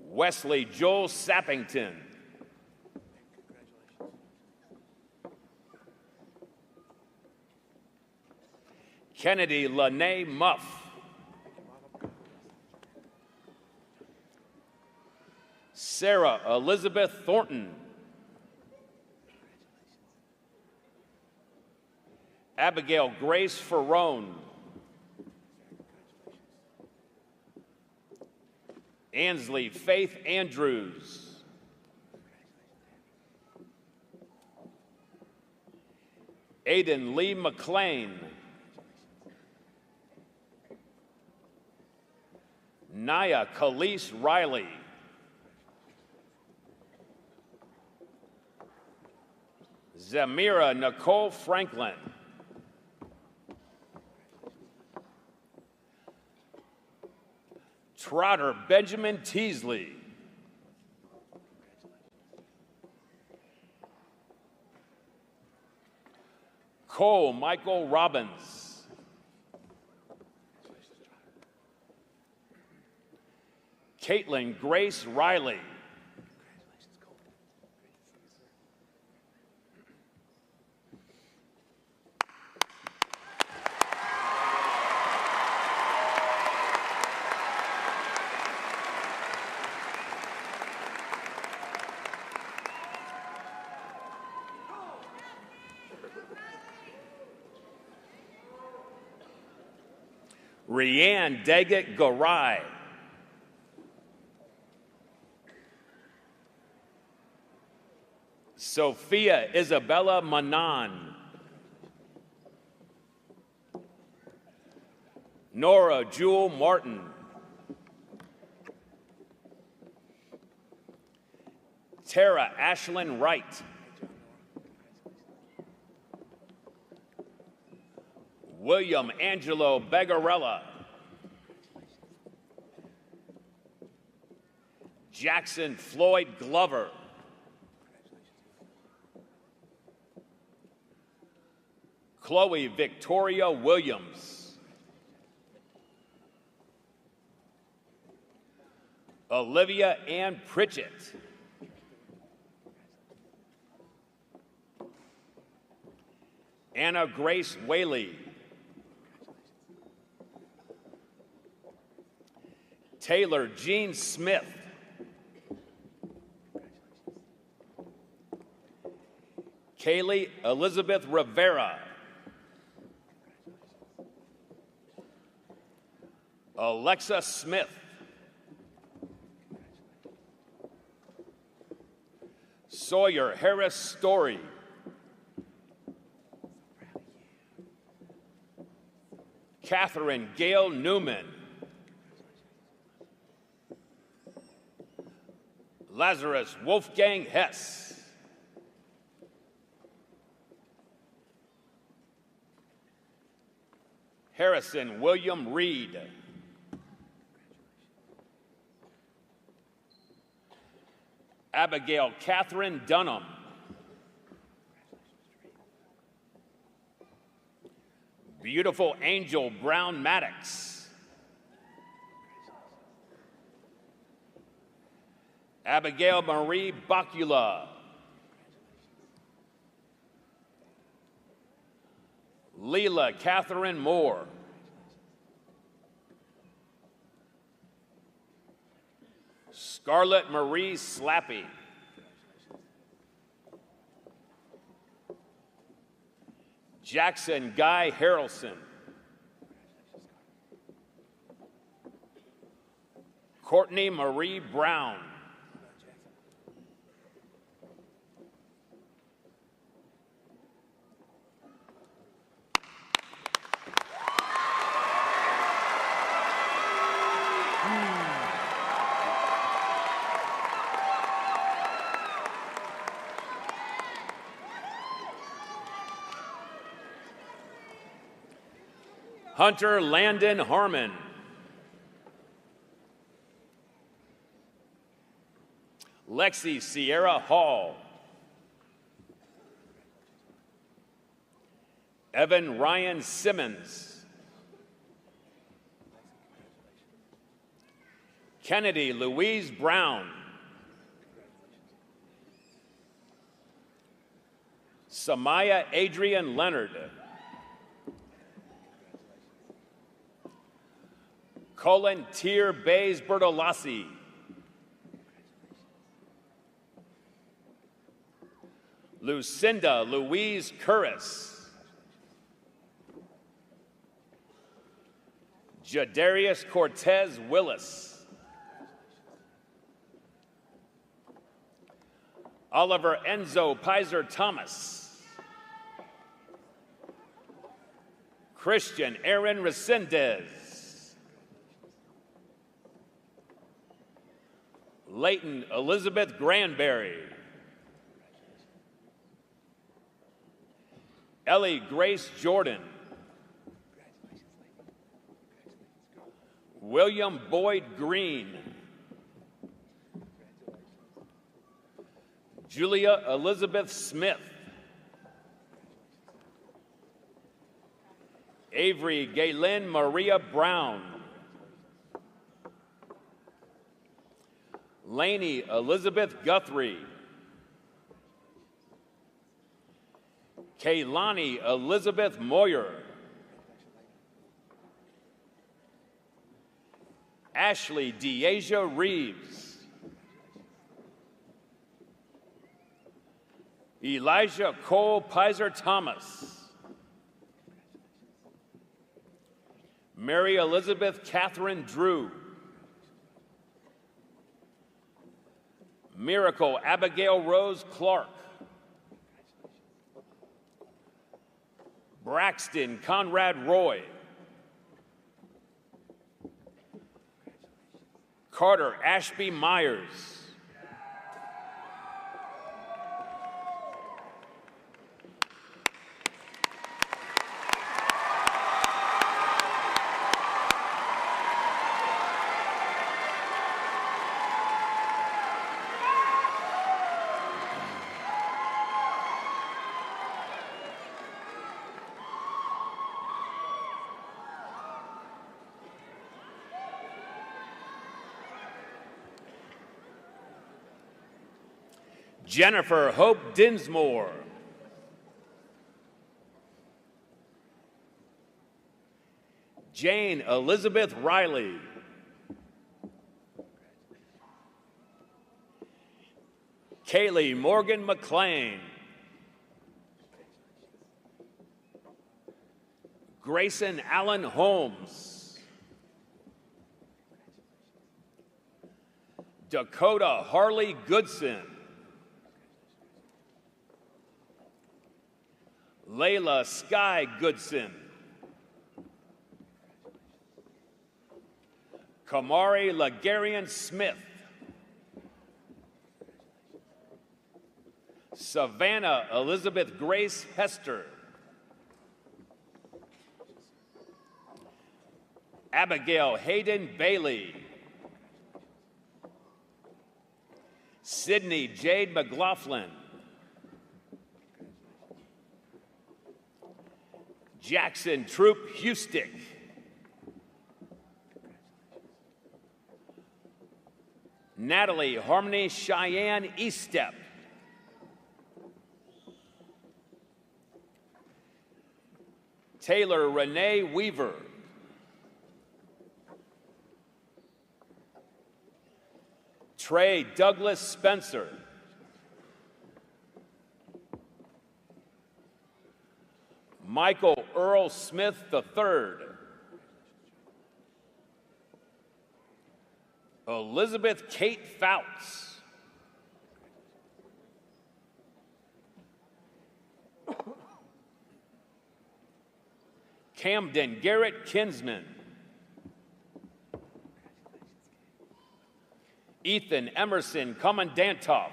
Wesley Joel Sappington. Kennedy Lene Muff. Sarah Elizabeth Thornton. Abigail Grace Ferrone. Ansley Faith Andrews. Aiden Lee McLean. Naya Khalees Riley. Zamira Nicole Franklin. Trotter Benjamin Teasley. Cole Michael Robbins. Caitlin Grace Riley. Rianne Daggett Garai. Sophia Isabella Manan. Nora Jewel Martin. Tara Ashlyn Wright. William Angelo Bagarella. Jackson Floyd Glover. Chloe Victoria Williams. Olivia Ann Pritchett. Anna Grace Whaley. Taylor Jean Smith. Kaylee Elizabeth Rivera. Alexa Smith. Sawyer Harris Story. Catherine Gail Newman. Lazarus Wolfgang Hess. Harrison William Reed. Abigail Catherine Dunham. Beautiful Angel Brown Maddox. Abigail Marie Bakula. Leela Catherine Moore. Scarlett Marie Slappy. Jackson Guy Harrelson. Courtney Marie Brown. Hunter Landon Harmon. Lexi Sierra Hall. Evan Ryan Simmons. Kennedy Louise Brown. Samaya Adrian Leonard. Colin Tier Bays Bertolasi. Lucinda Louise Curris. Jadarius Cortez Willis. Oliver Enzo Pizer Thomas. Christian Aaron Resendez. Leighton Elizabeth Granberry. Ellie Grace Jordan. William Boyd Green. Julia Elizabeth Smith. Avery Galen Maria Brown. Lainey Elizabeth Guthrie. Kaylani Elizabeth Moyer. Ashley Deasia Reeves. Elijah Cole Pizer Thomas. Mary Elizabeth Catherine Drew. Miracle Abigail Rose Clark. Braxton Conrad Roy. Carter Ashby Myers. Jennifer Hope Dinsmore. Jane Elizabeth Riley. Kaylee Morgan McLean. Grayson Allen Holmes. Dakota Harley Goodson. Layla Sky Goodson. Kamari Lagarian Smith. Savannah Elizabeth Grace Hester. Abigail Hayden Bailey. Sydney Jade McLaughlin. Jackson Troop Hustick. Natalie Harmony Cheyenne Eastep. Taylor Renee Weaver. Trey Douglas Spencer. Michael Earl Smith III. Elizabeth Kate Fouts. Camden Garrett Kinsman. Ethan Emerson Kommandantoff.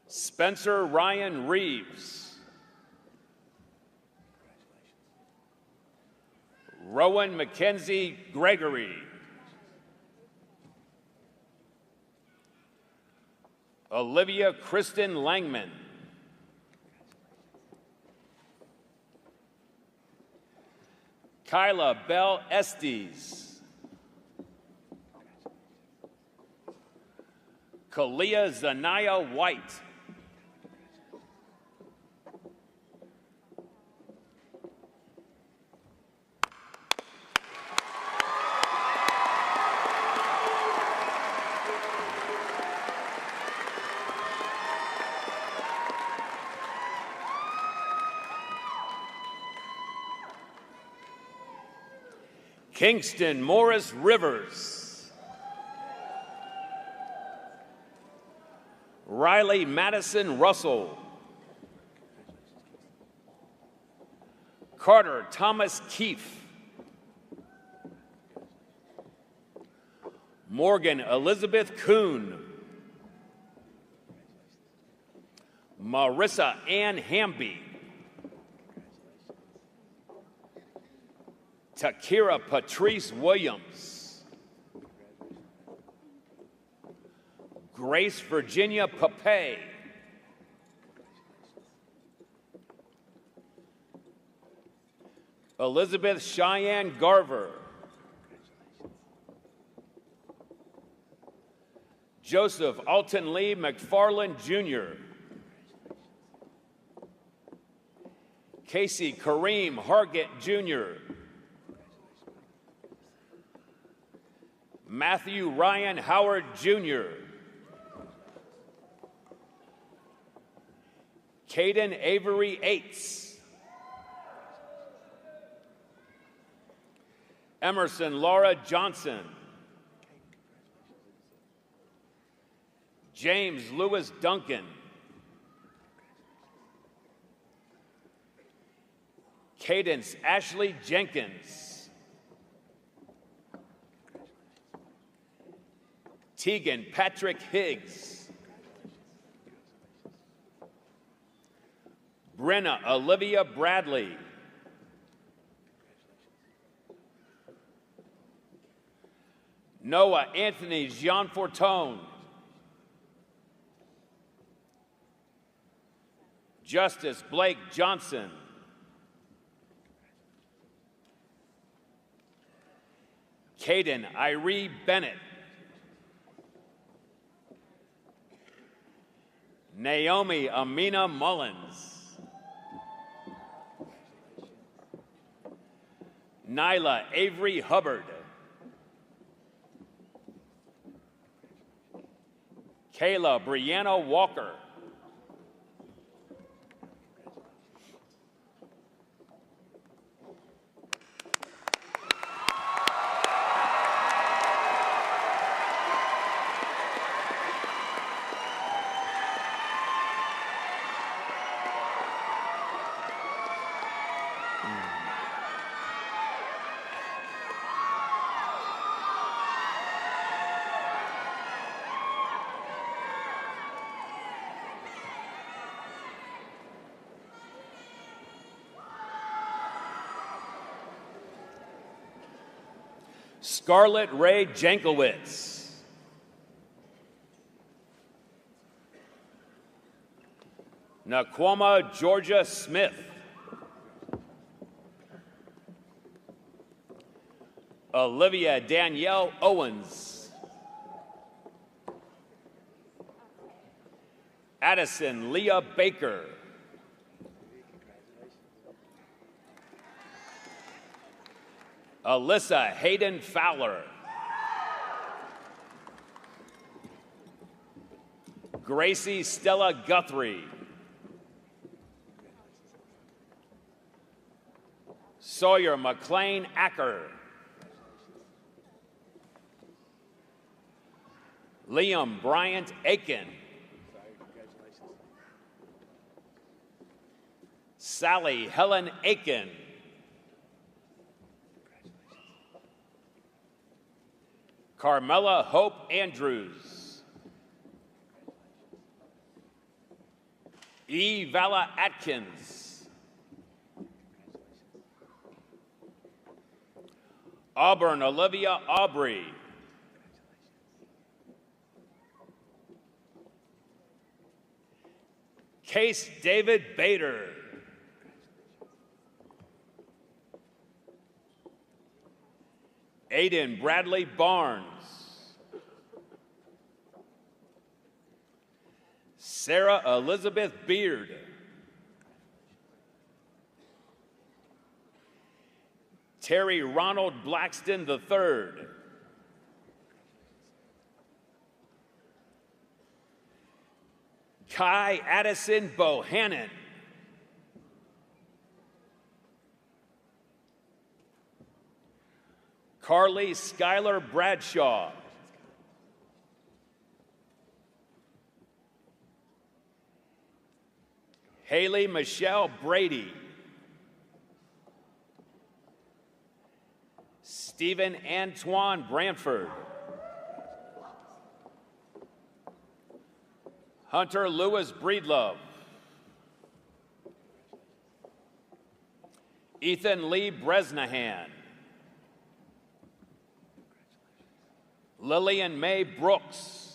Spencer Ryan Reeves. Rowan Mackenzie Gregory. Olivia Kristen Langman. Kyla Bell Estes. Kalia Zanaya White. Kingston Morris Rivers. Riley Madison Russell. Carter Thomas Keefe. Morgan Elizabeth Kuhn. Marissa Ann Hamby. Takira Patrice Williams. Grace Virginia Pape. Elizabeth Cheyenne Garver. Joseph Alton Lee McFarland Jr. Casey Kareem Hargett Jr. Matthew Ryan Howard Jr. Caden Avery Aites. Emerson Laura Johnson. James Lewis Duncan. Cadence Ashley Jenkins. Tegan Patrick Higgs. Brenna Olivia Bradley. Noah Anthony Jean Fortone. Justice Blake Johnson. Caden Irie Bennett. Naomi Amina Mullins. Nyla Avery Hubbard. Kayla Brianna Walker. Scarlett Ray Jankowitz. Naquama Georgia Smith. Olivia Danielle Owens. Addison Leah Baker. Alyssa Hayden Fowler. Gracie Stella Guthrie. Sawyer McLean Acker. Liam Bryant Aiken. Sally Helen Aiken. Carmela Hope Andrews. E. Vala Atkins. Auburn Olivia Aubrey. Case David Bader. Aiden Bradley Barnes. Sarah Elizabeth Beard. Terry Ronald Blackston III. Kai Addison Bohannon. Carly Schuyler Bradshaw. Haley Michelle Brady. Stephen Antoine Brantford. Hunter Lewis Breedlove. Ethan Lee Bresnahan. Lillian Mae Brooks.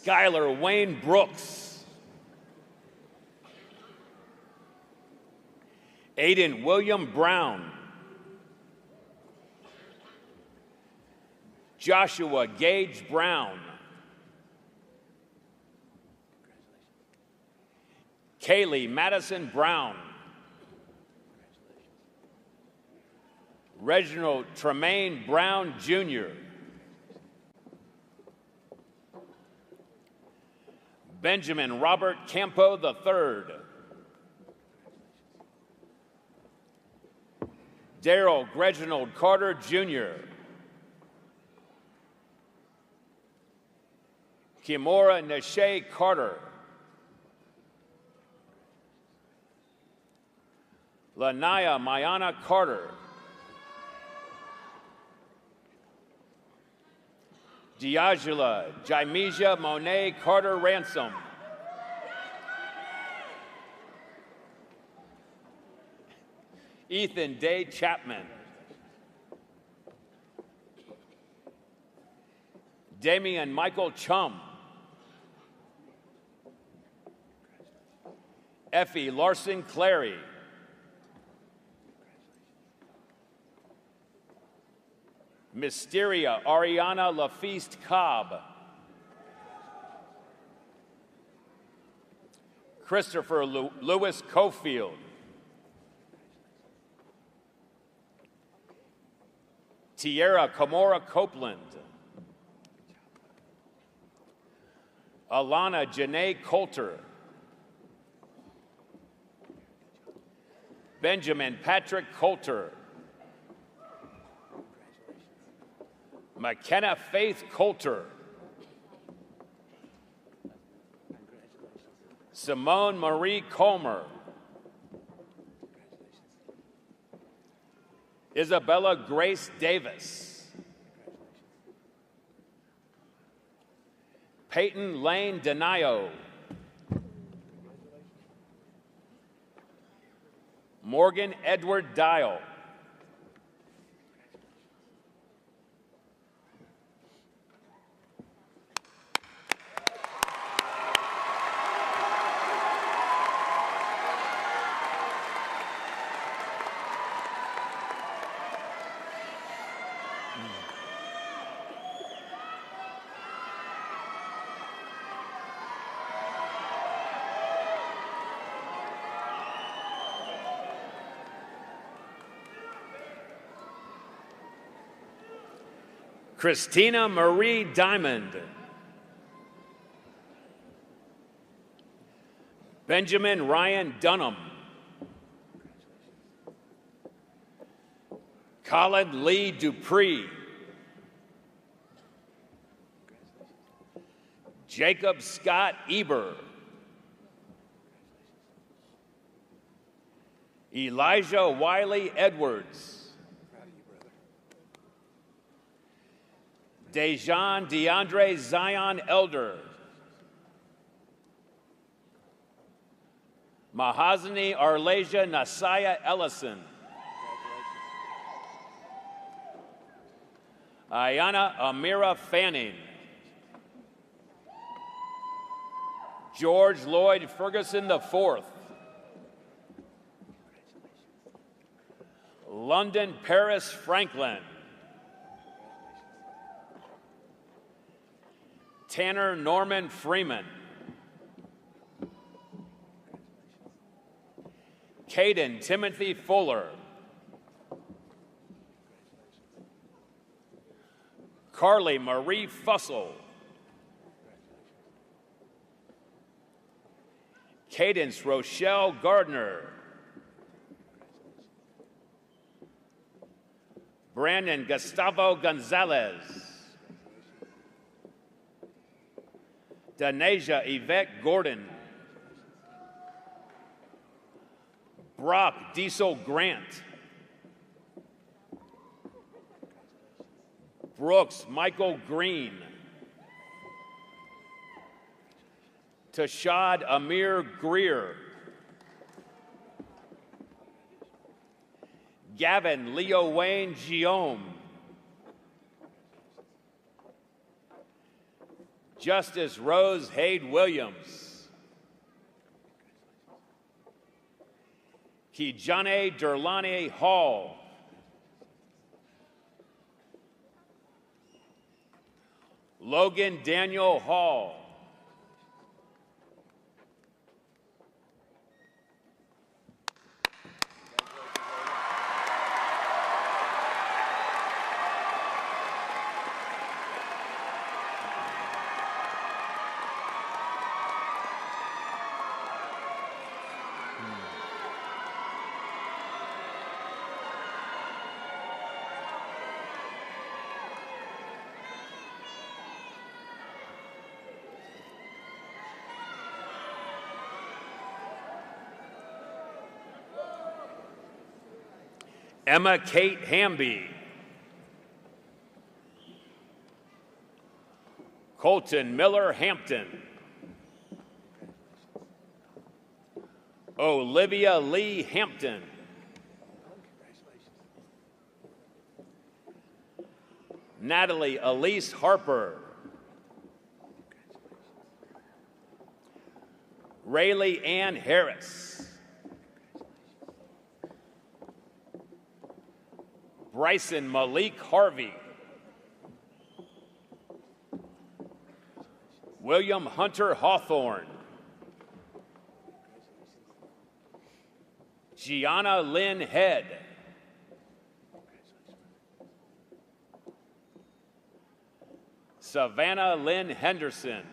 Skylar Wayne Brooks. Aiden William Brown. Joshua Gage Brown. Kaylee Madison Brown. Reginald Tremaine Brown, Jr. Benjamin Robert Campo III. Daryl Reginald Carter, Jr. Kimora Nashe Carter. Lanaya Mayana Carter. Diagula Jaimija Monet Carter Ransom. Ethan Day Chapman. Damian Michael Chum. Effie Larson Clary. Mysteria Ariana Lafeast Cobb. Christopher Lewis Cofield. Tierra Kamora Copeland. Alana Janae Coulter. Benjamin Patrick Coulter. McKenna Faith Coulter. Simone Marie Comer. Isabella Grace Davis. Peyton Lane Denayo. Morgan Edward Dial. Christina Marie Diamond. Benjamin Ryan Dunham. Colin Lee Dupree. Jacob Scott Eber. Elijah Wiley Edwards. Dejan DeAndre Zion Elder. Mahazani Arlesia Nasaya Ellison. Ayana Amira Fanning. George Lloyd Ferguson IV. London Paris Franklin. Tanner Norman Freeman. Caden Timothy Fuller. Carly Marie Fussell. Cadence Rochelle Gardner. Brandon Gustavo Gonzalez. Danasia Yvette Gordon. Brock Diesel Grant. Brooks Michael Green. Tashad Amir Greer. Gavin Leo Wayne Giome. Justice Rose Hayde Williams. Kijane Derlani Hall. Logan Daniel Hall. Emma Kate Hamby. Colton Miller Hampton. Olivia Lee Hampton. Natalie Elise Harper. Rayleigh Ann Harris. Bryson Malik Harvey. William Hunter Hawthorne. Gianna Lynn Head. Savannah Lynn Henderson.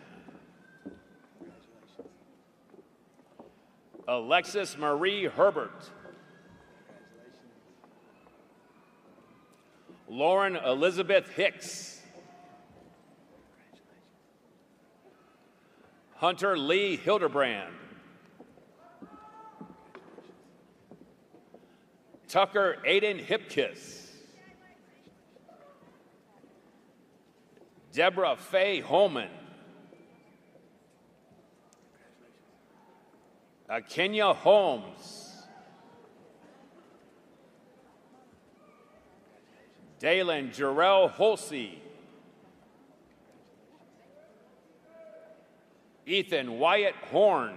Alexis Marie Herbert. Lauren Elizabeth Hicks. Hunter Lee Hildebrand. Tucker Aiden Hipkiss. Deborah Faye Holman. Kenya Holmes. Dalen Jarrell Holsey. Ethan Wyatt Horn.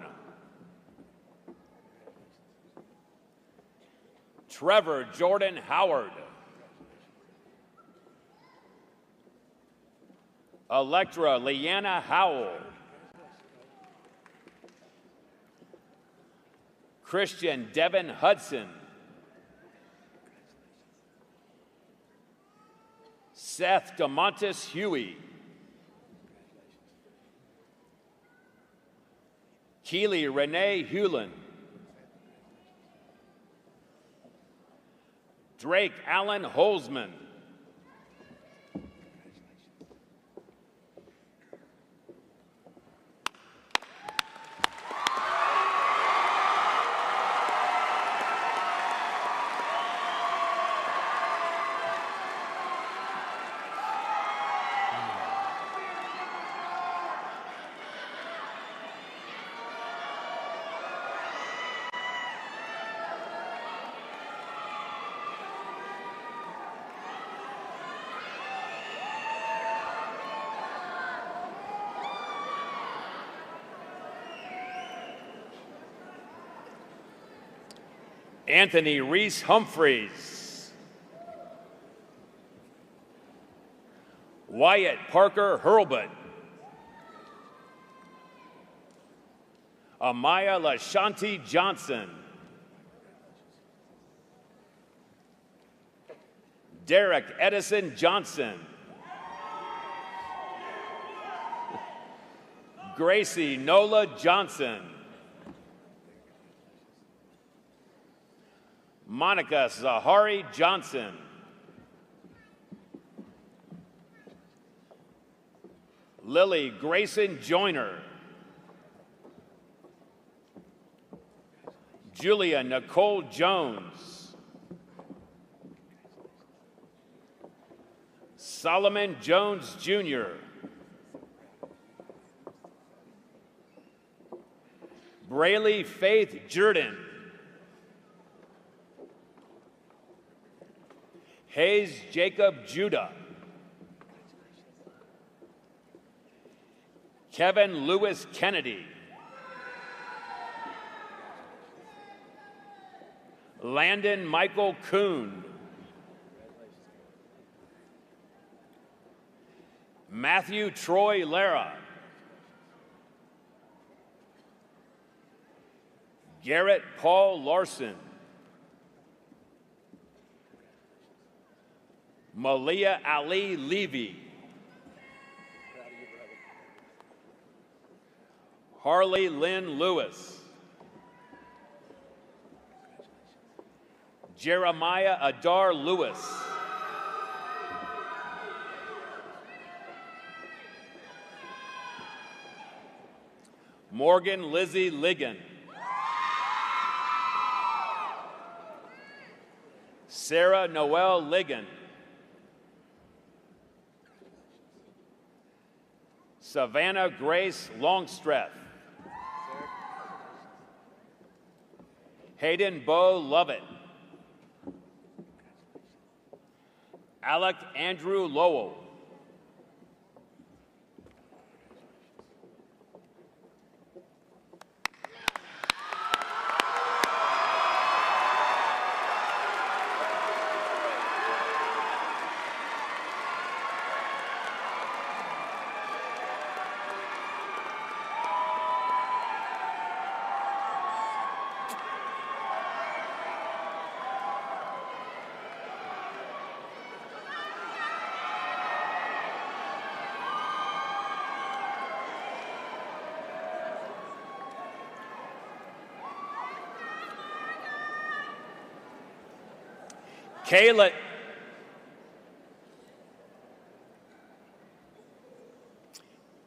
Trevor Jordan Howard. Electra Leanna Howell. Christian Devin Hudson. Seth DeMontis Huey. Keely Renee Hewlin. Drake Allen Holzman. Anthony Reese Humphreys. Wyatt Parker Hurlbut. Amaya LaShanti Johnson. Derek Edison Johnson. Gracie Nola Johnson. Monica Zahari Johnson. Lily Grayson Joyner. Julia Nicole Jones. Solomon Jones Jr. Braylee Faith Jordan. Hayes Jacob Judah. Kevin Lewis Kennedy. Landon Michael Kuhn. Matthew Troy Lara. Garrett Paul Larson. Malia Ali Levy. Harley Lynn Lewis. Jeremiah Adar Lewis. Morgan Lizzie Ligon. Sarah Noel Ligon. Savannah Grace Longstreth. Hayden Bo Lovett. Alec Andrew Lowell.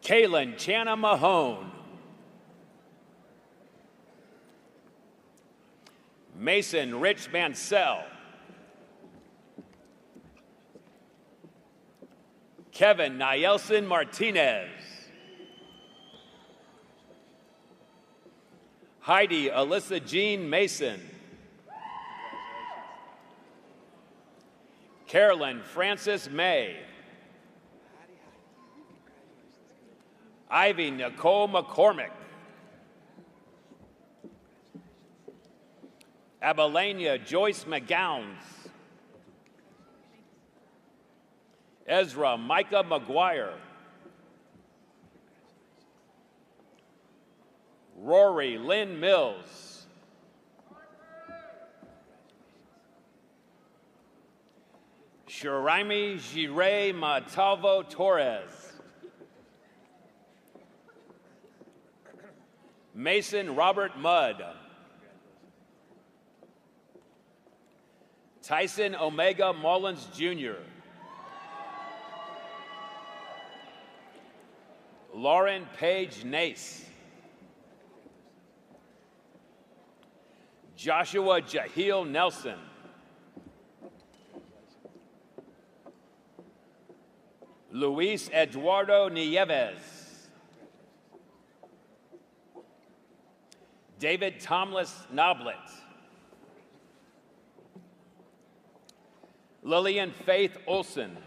Kaylin Channa Mahone. Mason Rich Mansell. Kevin Nielsen Martinez. Heidi Alyssa Jean Mason. Carolyn Frances May. Ivy Nicole McCormick. Abelania Joyce McGowns. Ezra Micah McGuire. Rory Lynn Mills. Shiraimi Jire Matalvo Torres. Mason Robert Mudd. Tyson Omega Mullins Jr. Lauren Page Nace. Joshua Jahil Nelson. Luis Eduardo Nieves. David Tomlis Noblet. Lillian Faith Olson.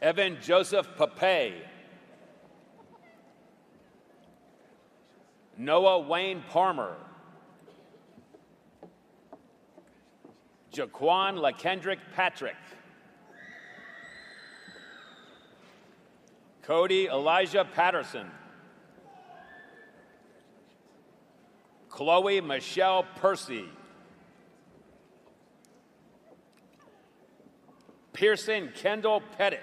Evan Joseph Pape. Noah Wayne Palmer. Jaquan LaKendrick Patrick. Cody Elijah Patterson. Chloe Michelle Percy. Pearson Kendall Pettit.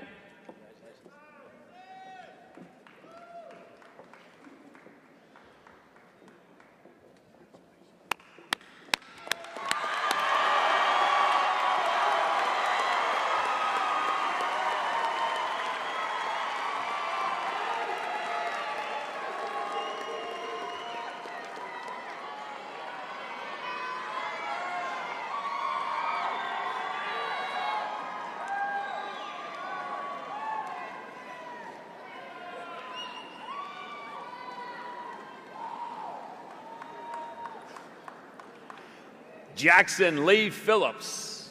Jackson Lee Phillips.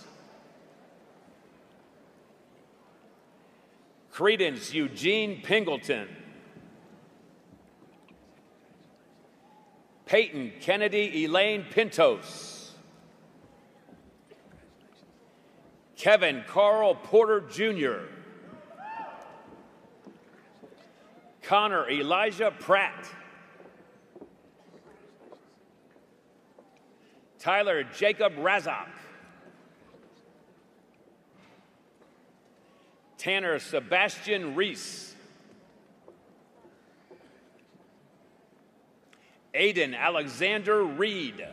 Credence Eugene Pingleton. Peyton Kennedy Elaine Pintos. Kevin Carl Porter Jr. Connor Elijah Pratt. Tyler Jacob Razak. Tanner Sebastian Reese. Aiden Alexander Reed.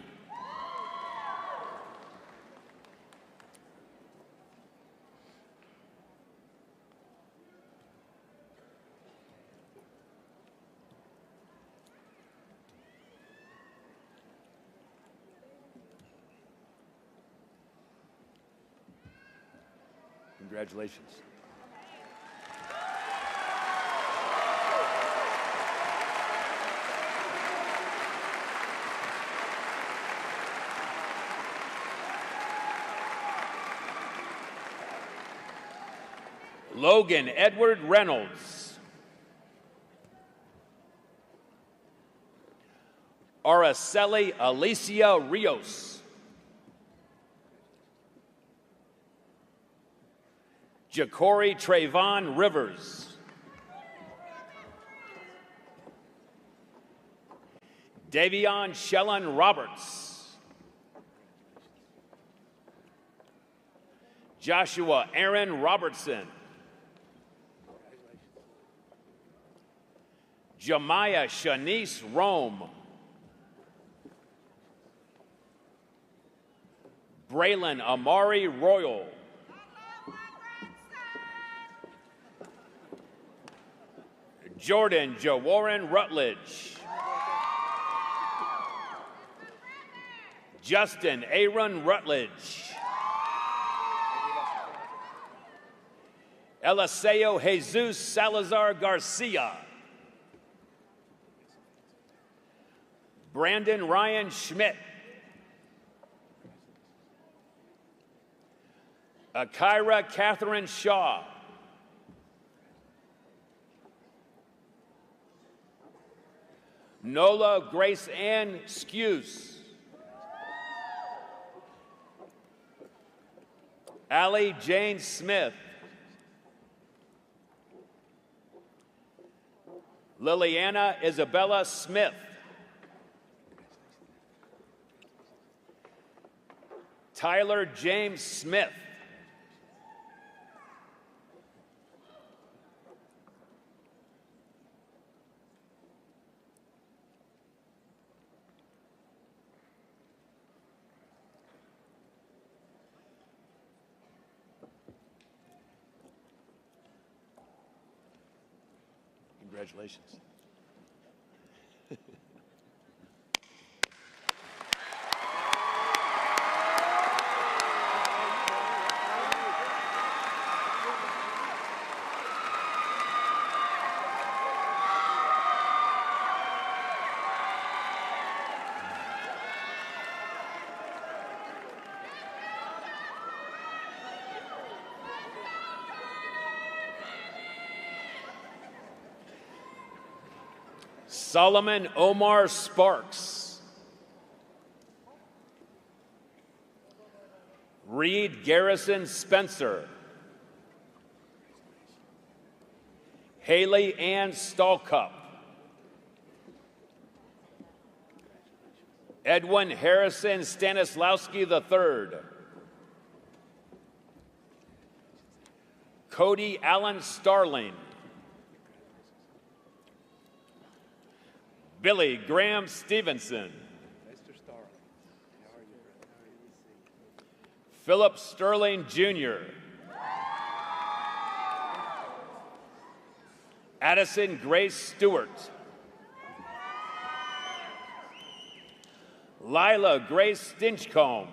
Congratulations. Logan Edward Reynolds. Araceli Alicia Rios. Ja'Cory Trayvon Rivers. Davion Shellen Roberts. Joshua Aaron Robertson. Jemiah Shanice Rome. Braylon Amari Royal. Jordan Jawarren Rutledge. Justin Aaron Rutledge. Eliseo Jesus Salazar Garcia. Brandon Ryan Schmidt. Akira Catherine Shaw. Nola Grace Ann Skuse. Allie Jane Smith. Liliana Isabella Smith. Tyler James Smith. Congratulations. Solomon Omar Sparks. Reed Garrison Spencer. Haley Ann Stallcup. Edwin Harrison Stanislawski III. Cody Allen Starling. Billy Graham Stevenson. Philip Sterling Jr. Addison Grace Stewart. Lila Grace Stinchcomb.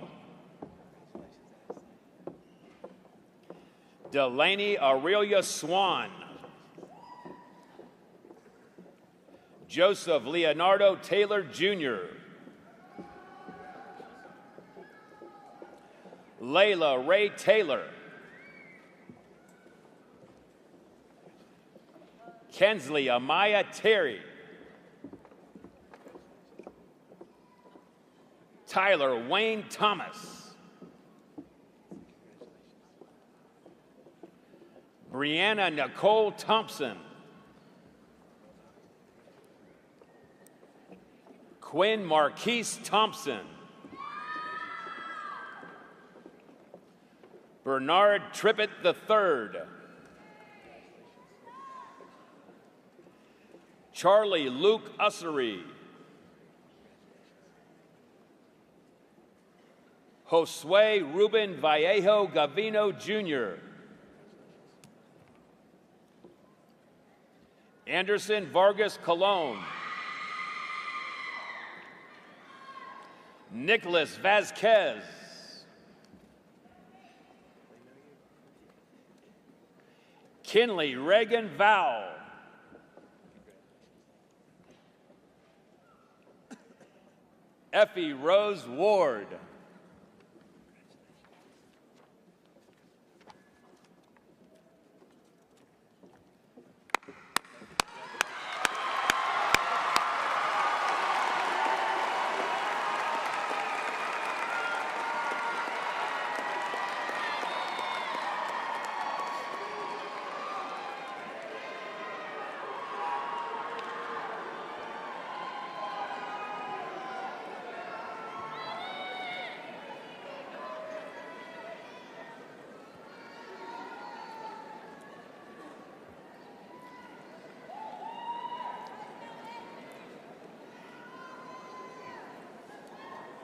Delaney Aurelia Swan. Joseph Leonardo Taylor Jr. Layla Ray Taylor. Kensley Amaya Terry. Tyler Wayne Thomas. Brianna Nicole Thompson. Quinn Marquise Thompson. Bernard Trippett III. Charlie Luke Ussery. Josue Ruben Vallejo Gavino Jr. Anderson Vargas Colon. Nicholas Vasquez. Kinley Reagan Val. Effie Rose Ward.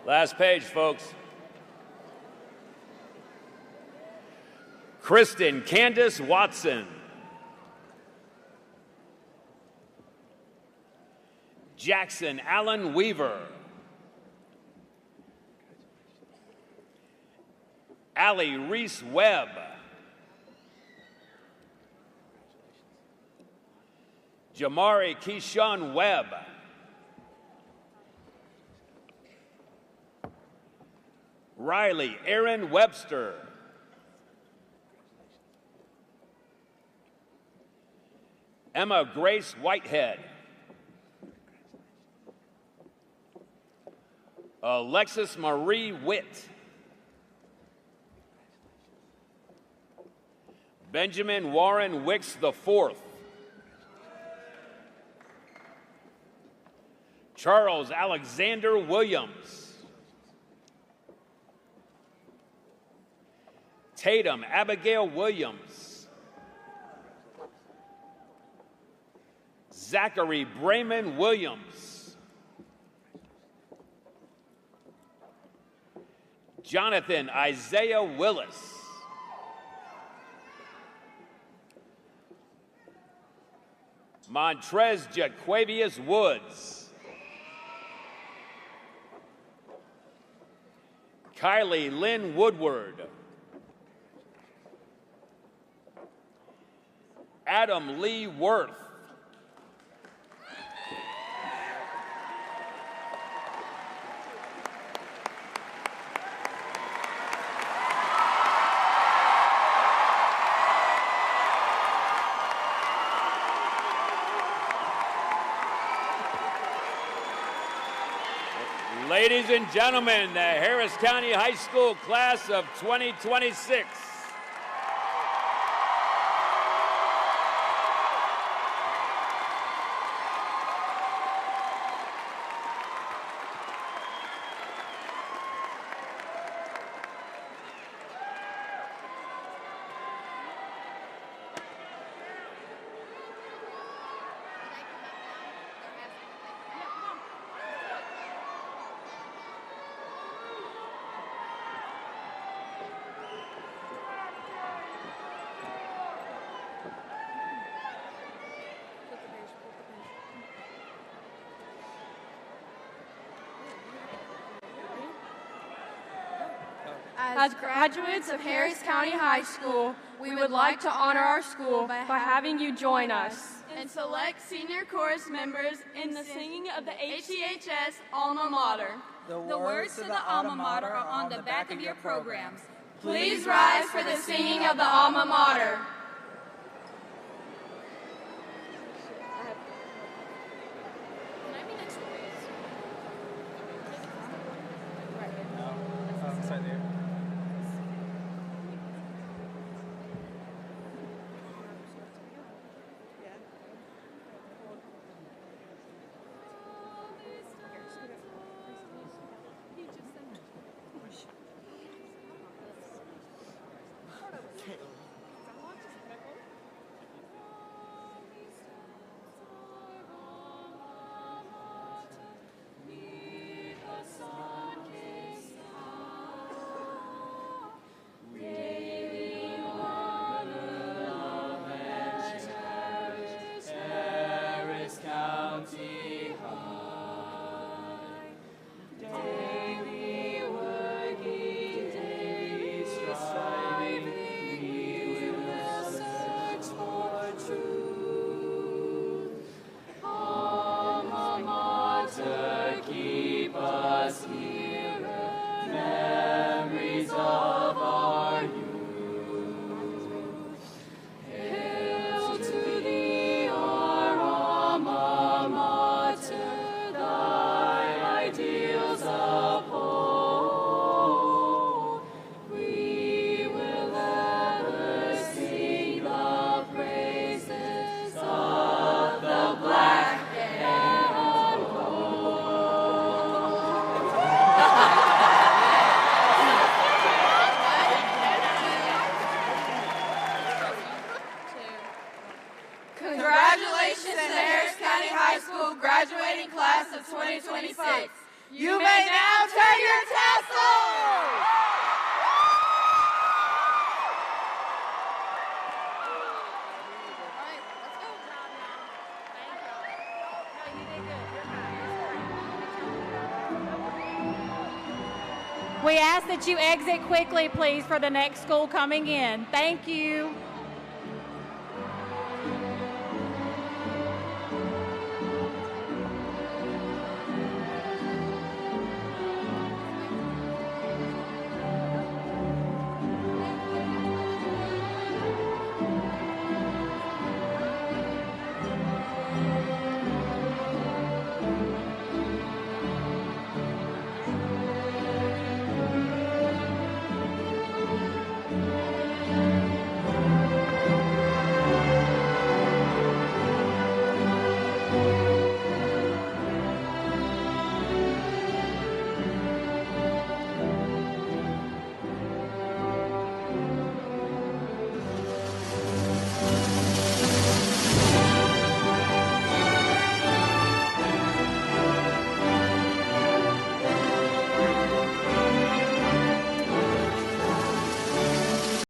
Last page, folks. Kristen Candace Watson. Jackson Allen Weaver. Allie Reese Webb. Jamari Keyshawn Webb. Riley Aaron Webster. Emma Grace Whitehead. Alexis Marie Witt. Benjamin Warren Wicks IV. Charles Alexander Williams. Tatum Abigail Williams. Zachary Brayman Williams. Jonathan Isaiah Willis. Montrez Jaquavius Woods. Kylie Lynn Woodward. Adam Lee Worth. Ladies and gentlemen, the Harris County High School class of 2026. As graduates of Harris County High School, we would like to honor our school by having you join us and select senior chorus members in the singing of the HCHS Alma Mater. The words of the Alma Mater are on the back of your programs. Please rise for the singing of the Alma Mater. We ask that you exit quickly, please, for the next school coming in. Thank you.